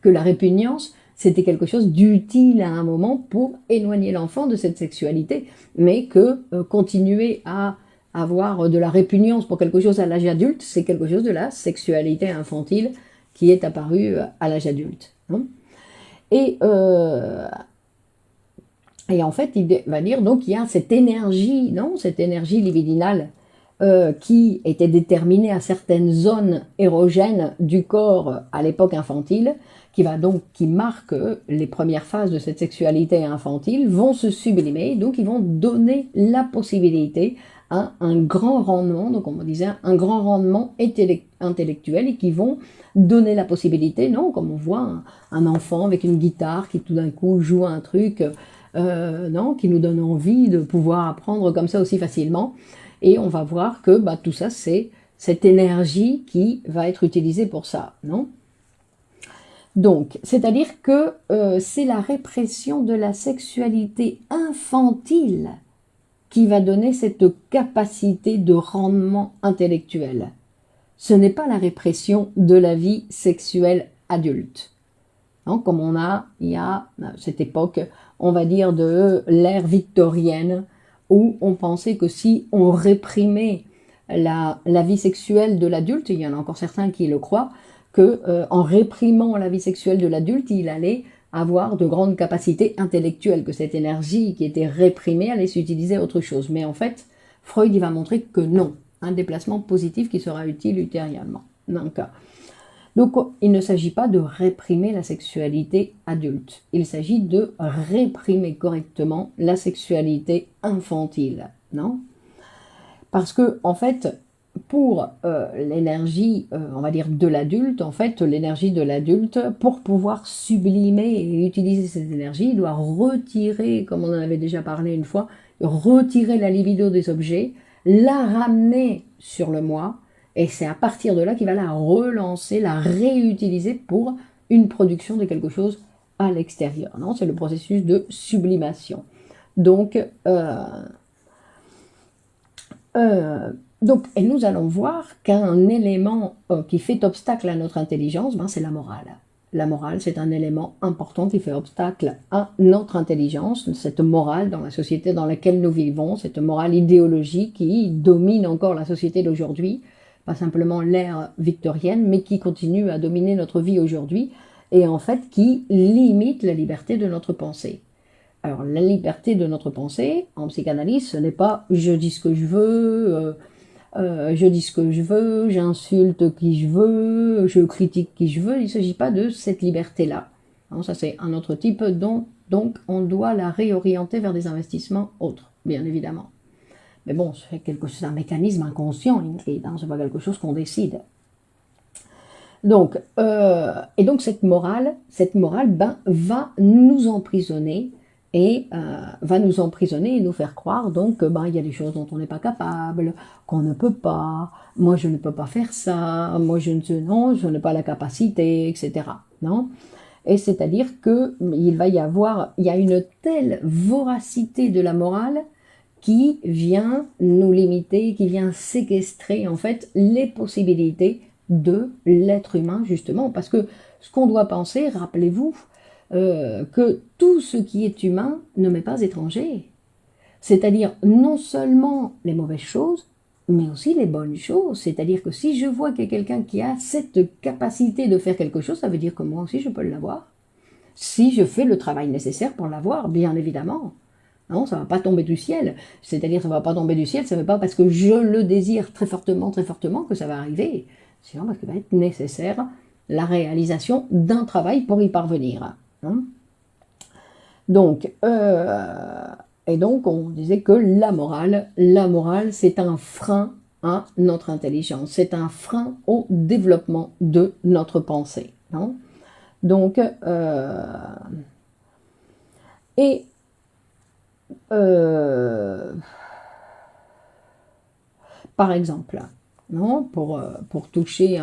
que la répugnance, c'était quelque chose d'utile à un moment pour éloigner l'enfant de cette sexualité, mais que continuer à avoir de la répugnance pour quelque chose à l'âge adulte, c'est quelque chose de la sexualité infantile qui est apparue à l'âge adulte. Non? Et en fait, il va dire, donc, il y a cette énergie, non, cette énergie libidinale qui était déterminée à certaines zones érogènes du corps à l'époque infantile, qui marque les premières phases de cette sexualité infantile, vont se sublimer, donc ils vont donner la possibilité à un grand rendement, donc on disait un grand rendement intellectuel, et qui vont donner la possibilité, non, comme on voit un enfant avec une guitare qui tout d'un coup joue un truc, non, qui nous donne envie de pouvoir apprendre comme ça aussi facilement. Et on va voir que tout ça, c'est cette énergie qui va être utilisée pour ça, non? Donc, c'est-à-dire que c'est la répression de la sexualité infantile qui va donner cette capacité de rendement intellectuel. Ce n'est pas la répression de la vie sexuelle adulte. Non, comme il y a cette époque, on va dire de l'ère victorienne, où on pensait que si on réprimait la vie sexuelle de l'adulte, il y en a encore certains qui le croient, que en réprimant la vie sexuelle de l'adulte, il allait avoir de grandes capacités intellectuelles, que cette énergie qui était réprimée allait s'utiliser à autre chose. Mais en fait, Freud il va montrer que non, un déplacement positif qui sera utile ultérieurement. Donc, il ne s'agit pas de réprimer la sexualité adulte, il s'agit de réprimer correctement la sexualité infantile, non? Parce que, en fait, pour l'énergie, on va dire, de l'adulte, en fait, l'énergie de l'adulte, pour pouvoir sublimer et utiliser cette énergie, il doit retirer, comme on en avait déjà parlé une fois, retirer la libido des objets, la ramener sur le moi, et c'est à partir de là qu'il va la relancer, la réutiliser pour une production de quelque chose à l'extérieur. Non, c'est le processus de sublimation. Donc, et nous allons voir qu'un élément qui fait obstacle à notre intelligence, c'est la morale. La morale, c'est un élément important qui fait obstacle à notre intelligence, cette morale dans la société dans laquelle nous vivons, cette morale idéologique qui domine encore la société d'aujourd'hui, pas simplement l'ère victorienne, mais qui continue à dominer notre vie aujourd'hui, et en fait qui limite la liberté de notre pensée. Alors la liberté de notre pensée, en psychanalyse, ce n'est pas « je dis ce que je veux », je dis ce que je veux, j'insulte qui je veux, je critique qui je veux. Il ne s'agit pas de cette liberté-là. Ça, c'est un autre type dont, donc, on doit la réorienter vers des investissements autres, bien évidemment. Mais bon, c'est un mécanisme inconscient, Ingrid, c'est pas quelque chose qu'on décide. Donc, et donc cette morale va nous emprisonner et va nous emprisonner et nous faire croire donc que il y a des choses dont on n'est pas capable, qu'on ne peut pas, moi je ne peux pas faire ça, moi je n'ai pas la capacité, etc. Non? Et c'est-à-dire que il y a une telle voracité de la morale qui vient nous limiter, qui vient séquestrer en fait les possibilités de l'être humain justement, parce que ce qu'on doit penser, rappelez-vous, que tout ce qui est humain ne m'est pas étranger. C'est-à-dire non seulement les mauvaises choses, mais aussi les bonnes choses. C'est-à-dire que si je vois qu'il y a quelqu'un qui a cette capacité de faire quelque chose, ça veut dire que moi aussi je peux l'avoir. Si je fais le travail nécessaire pour l'avoir, bien évidemment. Non, ça ne va pas tomber du ciel. C'est-à-dire ça ne va pas tomber du ciel, ça ne veut pas parce que je le désire très fortement que ça va arriver. C'est parce qu'il va être nécessaire la réalisation d'un travail pour y parvenir. Donc, et donc on disait que la morale c'est un frein à notre intelligence, c'est un frein au développement de notre pensée. Non? Donc, par exemple, non, pour toucher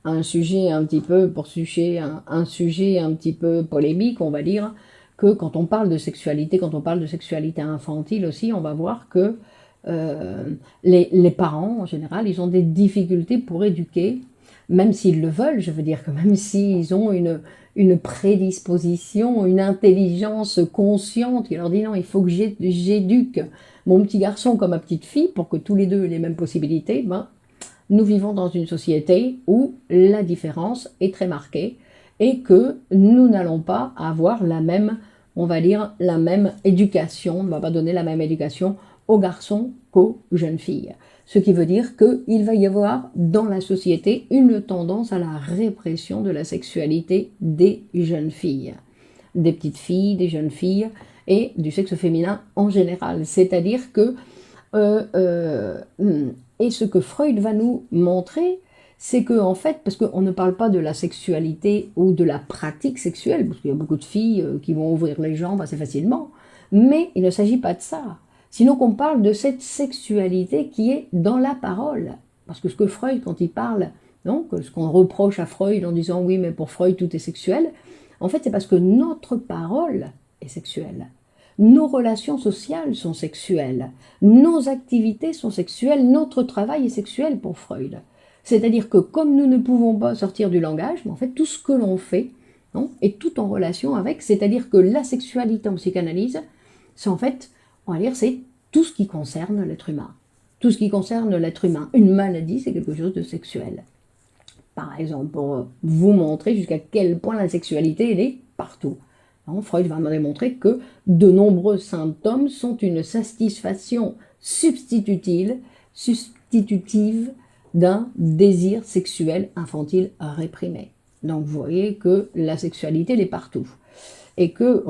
un sujet un petit peu, un sujet un petit peu polémique, on va dire que quand on parle de sexualité infantile aussi, on va voir que les parents, en général, ils ont des difficultés pour éduquer, même s'ils le veulent, je veux dire que même s'ils ont une prédisposition, une intelligence consciente qui leur dit non, il faut que j'éduque mon petit garçon comme ma petite fille pour que tous les deux aient les mêmes possibilités, nous vivons dans une société où la différence est très marquée et que nous n'allons pas avoir la même, on va dire, la même éducation, on ne va pas donner la même éducation aux garçons qu'aux jeunes filles. Ce qui veut dire qu'il va y avoir dans la société une tendance à la répression de la sexualité des jeunes filles, des petites filles, des jeunes filles et du sexe féminin en général. C'est-à-dire que, et ce que Freud va nous montrer, c'est que en fait, parce qu'on ne parle pas de la sexualité ou de la pratique sexuelle, parce qu'il y a beaucoup de filles qui vont ouvrir les jambes assez facilement, mais il ne s'agit pas de ça. Sinon qu'on parle de cette sexualité qui est dans la parole. Parce que ce que Freud, quand il parle, non, ce qu'on reproche à Freud en disant oui, mais pour Freud tout est sexuel, en fait c'est parce que notre parole est sexuelle. Nos relations sociales sont sexuelles, nos activités sont sexuelles, notre travail est sexuel pour Freud. C'est-à-dire que comme nous ne pouvons pas sortir du langage, mais en fait tout ce que l'on fait est tout en relation avec, c'est-à-dire que la sexualité en psychanalyse, c'est en fait, on va dire, c'est tout ce qui concerne l'être humain. Tout ce qui concerne l'être humain. Une maladie, c'est quelque chose de sexuel. Par exemple, pour vous montrer jusqu'à quel point la sexualité, elle est partout. Non, Freud va me démontrer que de nombreux symptômes sont une satisfaction substitutive d'un désir sexuel infantile réprimé. Donc vous voyez que la sexualité, elle est partout. Et que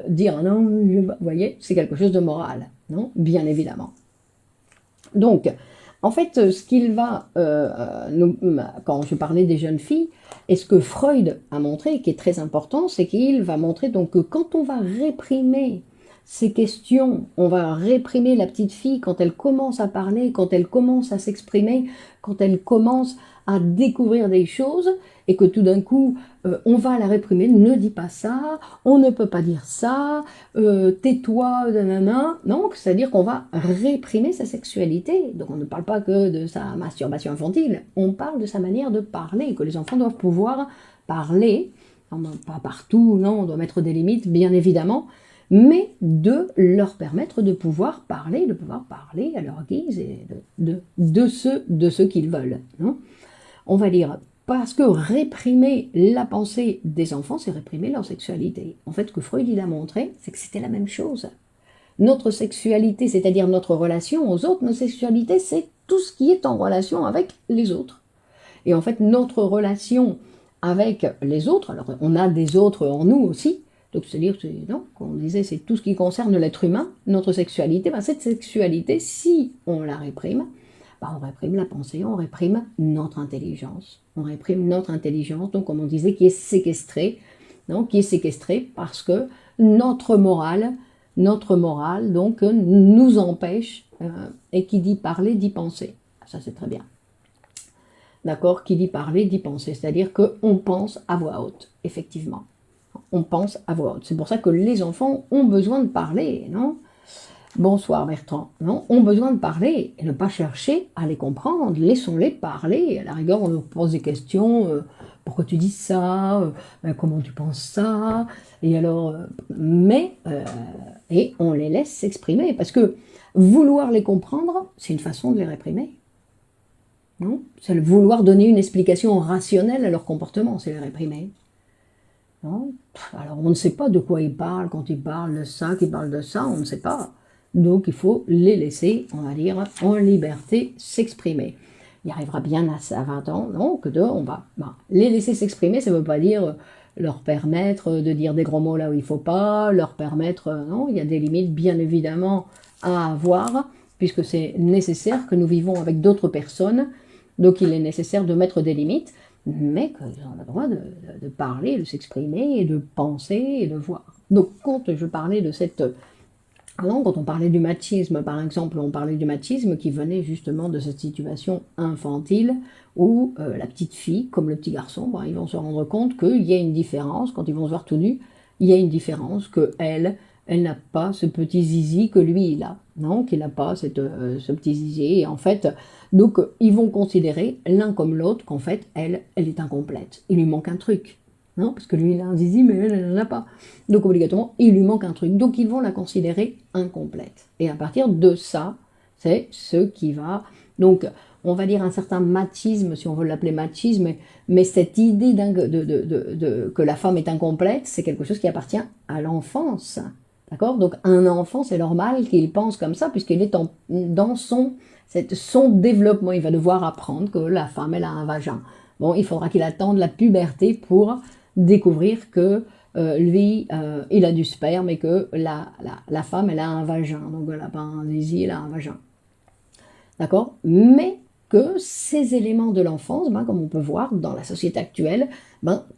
dire non, vous voyez, c'est quelque chose de moral, non? Bien évidemment. Donc, en fait, ce qu'il va, quand je parlais des jeunes filles, et ce que Freud a montré, qui est très important, c'est qu'il va montrer donc que quand on va réprimer ces questions, on va réprimer la petite fille quand elle commence à parler, quand elle commence à s'exprimer, quand elle commence à découvrir des choses, et que tout d'un coup, on va la réprimer, ne dis pas ça, on ne peut pas dire ça, tais-toi, nanana. Donc, c'est-à-dire qu'on va réprimer sa sexualité. Donc, on ne parle pas que de sa masturbation infantile, on parle de sa manière de parler, que les enfants doivent pouvoir parler, non, pas partout, non, on doit mettre des limites, bien évidemment, mais de leur permettre de pouvoir parler à leur guise et de ce qu'ils veulent. Non, on va dire, parce que réprimer la pensée des enfants, c'est réprimer leur sexualité. En fait, ce que Freud il a montré, c'est que c'était la même chose. Notre sexualité, c'est-à-dire notre relation aux autres, notre sexualité, c'est tout ce qui est en relation avec les autres. Et en fait, notre relation avec les autres, alors on a des autres en nous aussi, donc c'est-à-dire, non, on disait, c'est tout ce qui concerne l'être humain, notre sexualité, ben cette sexualité, si on la réprime, on réprime la pensée, on réprime notre intelligence. On réprime notre intelligence, donc comme on disait, qui est séquestrée, non, qui est séquestrée parce que notre morale, donc, nous empêche, et qui dit parler, dit penser. Ça, c'est très bien. D'accord, qui dit parler, dit penser. C'est-à-dire qu'on pense à voix haute, effectivement. On pense à voix haute. C'est pour ça que les enfants ont besoin de parler, non? Bonsoir Bertrand, non, ont besoin de parler et ne pas chercher à les comprendre. Laissons-les parler. À la rigueur, on leur pose des questions. Pourquoi tu dis ça? Comment tu penses ça? Et alors, et on les laisse s'exprimer. Parce que vouloir les comprendre, c'est une façon de les réprimer. Non? C'est le vouloir donner une explication rationnelle à leur comportement, c'est les réprimer. Non? Alors, on ne sait pas de quoi ils parlent quand ils parlent de ça, qu'ils parlent de ça, on ne sait pas. Donc, il faut les laisser, on va dire, en liberté s'exprimer. Il arrivera bien à 20 ans, donc on va les laisser s'exprimer, ça ne veut pas dire leur permettre de dire des gros mots là où il ne faut pas, leur permettre, non, il y a des limites bien évidemment à avoir, puisque c'est nécessaire que nous vivons avec d'autres personnes, donc il est nécessaire de mettre des limites, mais qu'ils ont le droit de parler, de s'exprimer, et de penser et de voir. Donc quand je parlais de cette... Alors, quand on parlait du machisme, par exemple, on parlait du machisme qui venait justement de cette situation infantile où la petite fille, comme le petit garçon, ils vont se rendre compte qu'il y a une différence, quand ils vont se voir tout nus, il y a une différence, que elle n'a pas ce petit zizi que lui il a, non, qu'il n'a pas ce petit zizi, et en fait, donc ils vont considérer l'un comme l'autre qu'en fait, elle est incomplète, il lui manque un truc. Non, parce que lui, il a un zizi, mais elle n'en a pas. Donc, obligatoirement, il lui manque un truc. Donc, ils vont la considérer incomplète. Et à partir de ça, c'est ce qui va... Donc, on va dire un certain machisme, si on veut l'appeler machisme, mais cette idée que la femme est incomplète, c'est quelque chose qui appartient à l'enfance. D'accord? Donc, un enfant, c'est normal qu'il pense comme ça, puisqu'il est dans son développement. Il va devoir apprendre que la femme, elle a un vagin. Bon, il faudra qu'il attende la puberté pour découvrir que lui, il a du sperme et que la femme, elle a un vagin. Donc, elle n'a pas un zizi, elle a un vagin. D'accord? Mais que ces éléments de l'enfance, comme on peut voir dans la société actuelle,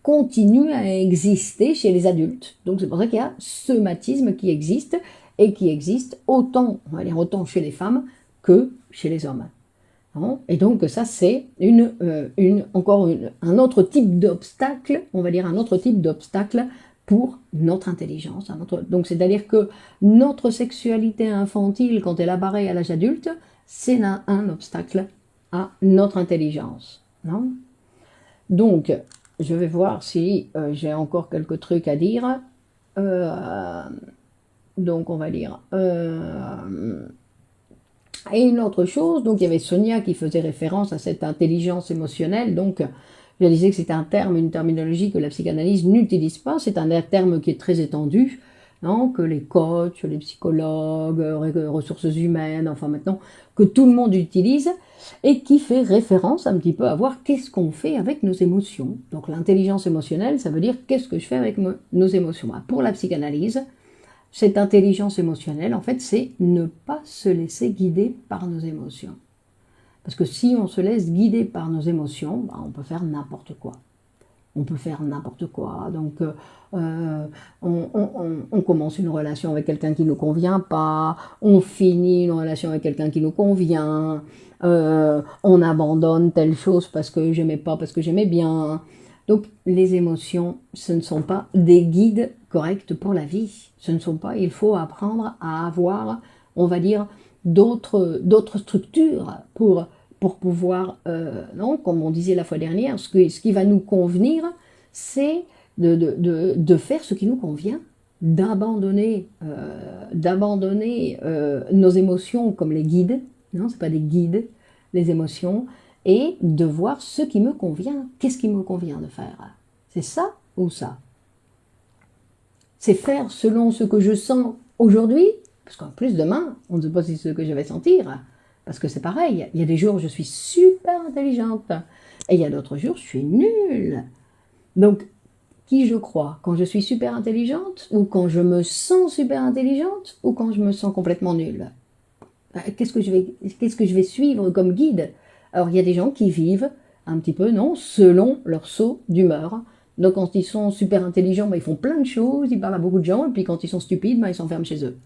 continuent à exister chez les adultes. Donc, c'est pour ça qu'il y a ce machisme qui existe et qui existe autant, on va dire, autant chez les femmes que chez les hommes. Et donc ça c'est encore un autre type d'obstacle, on va dire un autre type d'obstacle pour notre intelligence. Donc c'est-à-dire que notre sexualité infantile, quand elle apparaît à l'âge adulte, c'est un obstacle à notre intelligence. Non? Donc je vais voir si j'ai encore quelques trucs à dire. donc on va dire. Et une autre chose, donc il y avait Sonia qui faisait référence à cette intelligence émotionnelle, donc je disais que c'est un terme, une terminologie que la psychanalyse n'utilise pas, c'est un terme qui est très étendu, non, que les coachs, les psychologues, ressources humaines, enfin maintenant, que tout le monde utilise, et qui fait référence un petit peu à voir qu'est-ce qu'on fait avec nos émotions. Donc l'intelligence émotionnelle, ça veut dire qu'est-ce que je fais avec nos émotions. Pour la psychanalyse, cette intelligence émotionnelle, en fait, c'est ne pas se laisser guider par nos émotions. Parce que si on se laisse guider par nos émotions, bah, on peut faire n'importe quoi. On peut faire n'importe quoi. Donc, on commence une relation avec quelqu'un qui ne nous convient pas, on finit une relation avec quelqu'un qui nous convient, on abandonne telle chose parce que j'aimais pas, parce que j'aimais bien. Donc, les émotions, ce ne sont pas des guides corrects pour la vie. Ce ne sont pas, il faut apprendre à avoir, on va dire, d'autres structures pour pouvoir, non, comme on disait la fois dernière, ce qui va nous convenir, c'est de faire ce qui nous convient, d'abandonner nos émotions comme les guides, non, c'est pas des guides, les émotions, et de voir ce qui me convient. Qu'est-ce qui me convient de faire? C'est ça ou ça? C'est faire selon ce que je sens aujourd'hui, parce qu'en plus demain, on ne sait pas si c'est ce que je vais sentir, parce que c'est pareil, il y a des jours où je suis super intelligente, et il y a d'autres jours où je suis nulle. Donc, qui je crois? Quand je suis super intelligente, ou quand je me sens super intelligente, ou quand je me sens complètement nulle? Qu'est-ce que je vais suivre comme guide? Alors, il y a des gens qui vivent un petit peu, non, selon leur saut d'humeur. Donc, quand ils sont super intelligents, ils font plein de choses, ils parlent à beaucoup de gens, et puis quand ils sont stupides, ils s'enferment chez eux.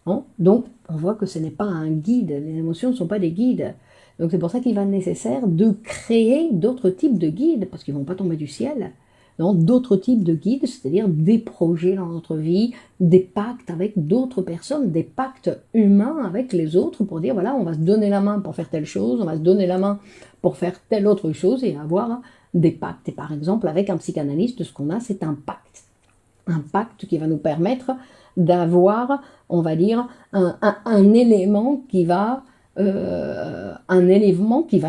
Non, donc, on voit que ce n'est pas un guide, les émotions ne sont pas des guides. Donc, c'est pour ça qu'il va être nécessaire de créer d'autres types de guides, parce qu'ils ne vont pas tomber du ciel. D'autres types de guides, c'est-à-dire des projets dans notre vie, des pactes avec d'autres personnes, des pactes humains avec les autres pour dire, voilà, on va se donner la main pour faire telle chose, on va se donner la main pour faire telle autre chose et avoir des pactes. Et par exemple, avec un psychanalyste, ce qu'on a, c'est un pacte. Un pacte qui va nous permettre d'avoir, on va dire, un élément qui va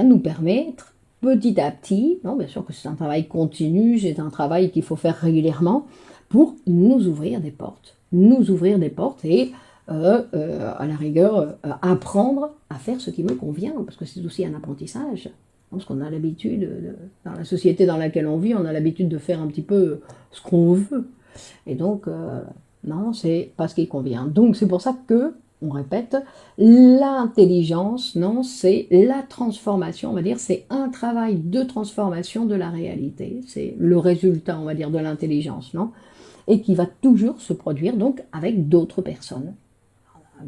nous permettre petit à petit, non, bien sûr que c'est un travail continu, c'est un travail qu'il faut faire régulièrement pour nous ouvrir des portes. Nous ouvrir des portes et, à la rigueur, apprendre à faire ce qui me convient, parce que c'est aussi un apprentissage. Parce qu'on a l'habitude, dans la société dans laquelle on vit, on a l'habitude de faire un petit peu ce qu'on veut. Et donc, non, c'est pas ce qui convient. Donc, c'est pour ça que on répète, l'intelligence, non, c'est la transformation, on va dire, c'est un travail de transformation de la réalité, c'est le résultat, on va dire, de l'intelligence, non, et qui va toujours se produire, donc, avec d'autres personnes,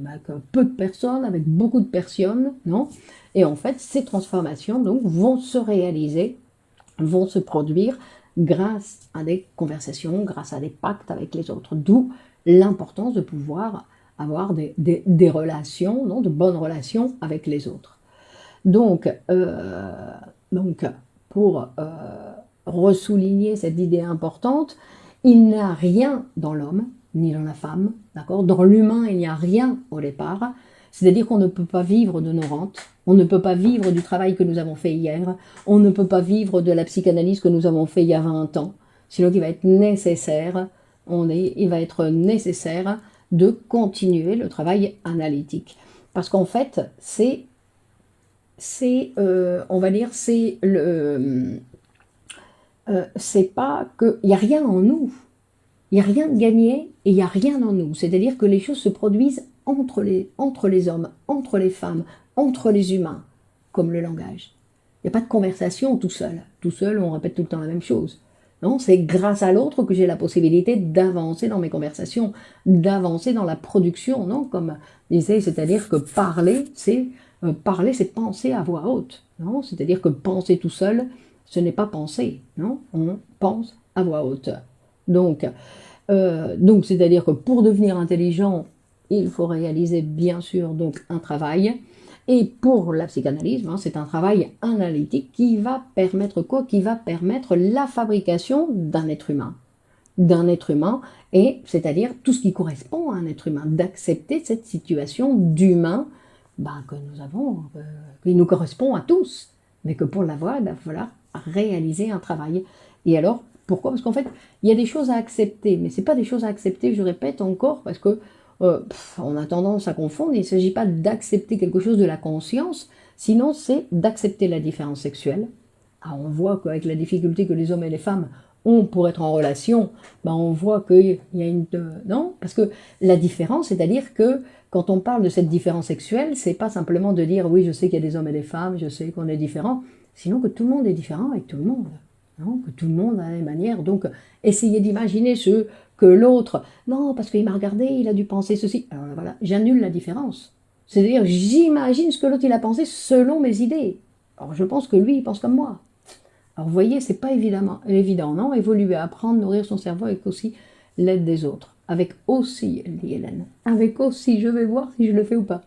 avec peu de personnes, avec beaucoup de personnes, non, et en fait, ces transformations, donc, vont se réaliser, vont se produire grâce à des conversations, grâce à des pactes avec les autres, d'où l'importance de pouvoir avoir des relations, non, de bonnes relations avec les autres. Donc, pour ressouligner cette idée importante, il n'y a rien dans l'homme, ni dans la femme, d'accord? Dans l'humain, il n'y a rien au départ. C'est-à-dire qu'on ne peut pas vivre de nos rentes, on ne peut pas vivre du travail que nous avons fait hier, on ne peut pas vivre de la psychanalyse que nous avons fait il y a 20 ans. Sinon, il va être nécessaire, il va être nécessaire de continuer le travail analytique. Parce qu'en fait, on va dire, c'est pas que, il n'y a rien en nous. Il n'y a rien de gagné et il n'y a rien en nous. C'est-à-dire que les choses se produisent entre les hommes, entre les femmes, entre les humains, comme le langage. Il n'y a pas de conversation tout seul. Tout seul, on répète tout le temps la même chose. Non, c'est grâce à l'autre que j'ai la possibilité d'avancer dans mes conversations, d'avancer dans la production, non, comme disait, c'est-à-dire que parler, c'est penser à voix haute, non, c'est-à-dire que penser tout seul, ce n'est pas penser, non, on pense à voix haute. Donc c'est-à-dire que pour devenir intelligent, il faut réaliser bien sûr donc un travail. Et pour la psychanalyse, c'est un travail analytique qui va permettre quoi? Qui va permettre la fabrication d'un être humain. d'un être humain, et c'est-à-dire tout ce qui correspond à un être humain, d'accepter cette situation d'humain que nous avons, qui nous correspond à tous, mais que pour l'avoir, il va falloir réaliser un travail. Et alors, pourquoi? Parce qu'en fait, il y a des choses à accepter, mais ce n'est pas des choses à accepter, je répète encore, parce que on a tendance à confondre. Il ne s'agit pas d'accepter quelque chose de la conscience, sinon c'est d'accepter la différence sexuelle. Ah, on voit qu'avec la difficulté que les hommes et les femmes ont pour être en relation, on voit qu'il y a une... non, parce que la différence, c'est-à-dire que quand on parle de cette différence sexuelle, c'est pas simplement de dire oui, je sais qu'il y a des hommes et des femmes, je sais qu'on est différents, sinon que tout le monde est différent avec tout le monde. Non, que tout le monde a les manières. Donc, essayez d'imaginer ce que l'autre, non, parce qu'il m'a regardé, il a dû penser ceci. Alors voilà, j'annule la différence. C'est-à-dire, j'imagine ce que l'autre il a pensé selon mes idées. Alors, je pense que lui, il pense comme moi. Alors, vous voyez, c'est pas évident, non? Évoluer, apprendre, nourrir son cerveau avec aussi l'aide des autres. Avec aussi, elle dit Hélène, avec aussi, je vais voir si je le fais ou pas.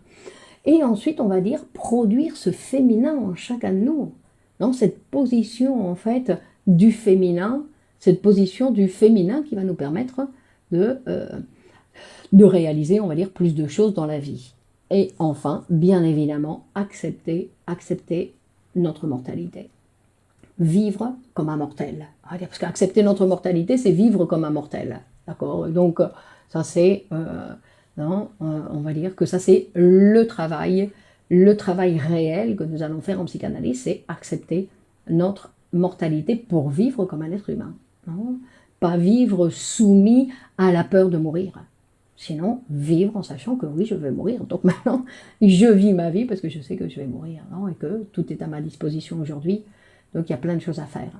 Et ensuite, on va dire, produire ce féminin en chacun de nous. Non, cette position, en fait, du féminin, cette position du féminin qui va nous permettre de réaliser, on va dire, plus de choses dans la vie. Et enfin, bien évidemment, accepter notre mortalité. Vivre comme un mortel. Parce qu'accepter notre mortalité, c'est vivre comme un mortel. D'accord? Donc, ça c'est, on va dire que ça c'est le travail réel que nous allons faire en psychanalyse, c'est accepter notre mortalité pour vivre comme un être humain. Non? Pas vivre soumis à la peur de mourir. Sinon, vivre en sachant que oui, je vais mourir. Donc maintenant, je vis ma vie parce que je sais que je vais mourir, non? Et que tout est à ma disposition aujourd'hui. Donc il y a plein de choses à faire.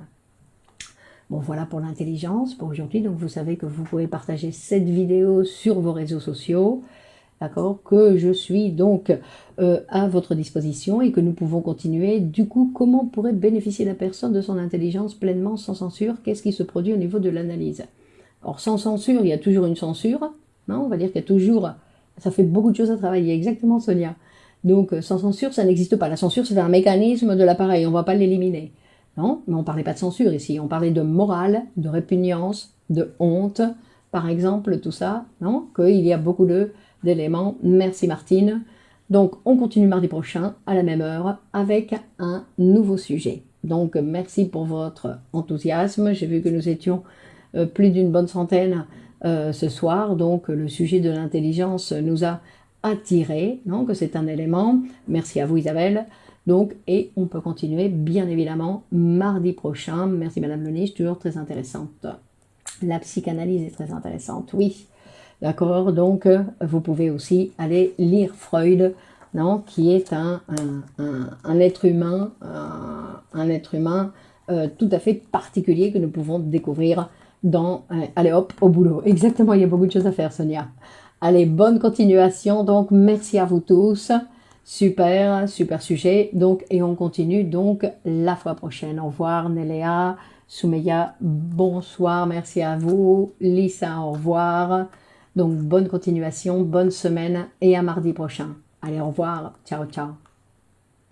Bon, voilà pour l'intelligence pour aujourd'hui. Donc vous savez que vous pouvez partager cette vidéo sur vos réseaux sociaux. D'accord, que je suis donc à votre disposition et que nous pouvons continuer. Du coup, comment pourrait bénéficier la personne de son intelligence pleinement, sans censure? Qu'est-ce qui se produit au niveau de l'analyse? Alors, sans censure, il y a toujours une censure. Non, on va dire qu'il y a toujours... Ça fait beaucoup de choses à travailler, exactement, Sonia. Donc, sans censure, ça n'existe pas. La censure, c'est un mécanisme de l'appareil, on ne va pas l'éliminer. Non, mais on ne parlait pas de censure ici. On parlait de morale, de répugnance, de honte, par exemple, tout ça. Non, qu'il y a beaucoup d'éléments. Merci Martine. Donc, on continue mardi prochain à la même heure avec un nouveau sujet. Donc, merci pour votre enthousiasme. J'ai vu que nous étions plus d'une bonne centaine ce soir. Donc, le sujet de l'intelligence nous a attirés. Donc, c'est un élément. Merci à vous Isabelle. Donc, et on peut continuer bien évidemment mardi prochain. Merci Madame Leniche, toujours très intéressante. La psychanalyse est très intéressante, oui. D'accord, donc vous pouvez aussi aller lire Freud, non, qui est un être humain, tout à fait particulier que nous pouvons découvrir dans... allez hop, au boulot. Exactement, il y a beaucoup de choses à faire, Sonia. Allez, bonne continuation, donc merci à vous tous. Super, super sujet. Donc, et on continue donc la fois prochaine. Au revoir Néléa, Soumeya, bonsoir, merci à vous. Lisa, au revoir. Donc, bonne continuation, bonne semaine et à mardi prochain. Allez, au revoir. Ciao, ciao.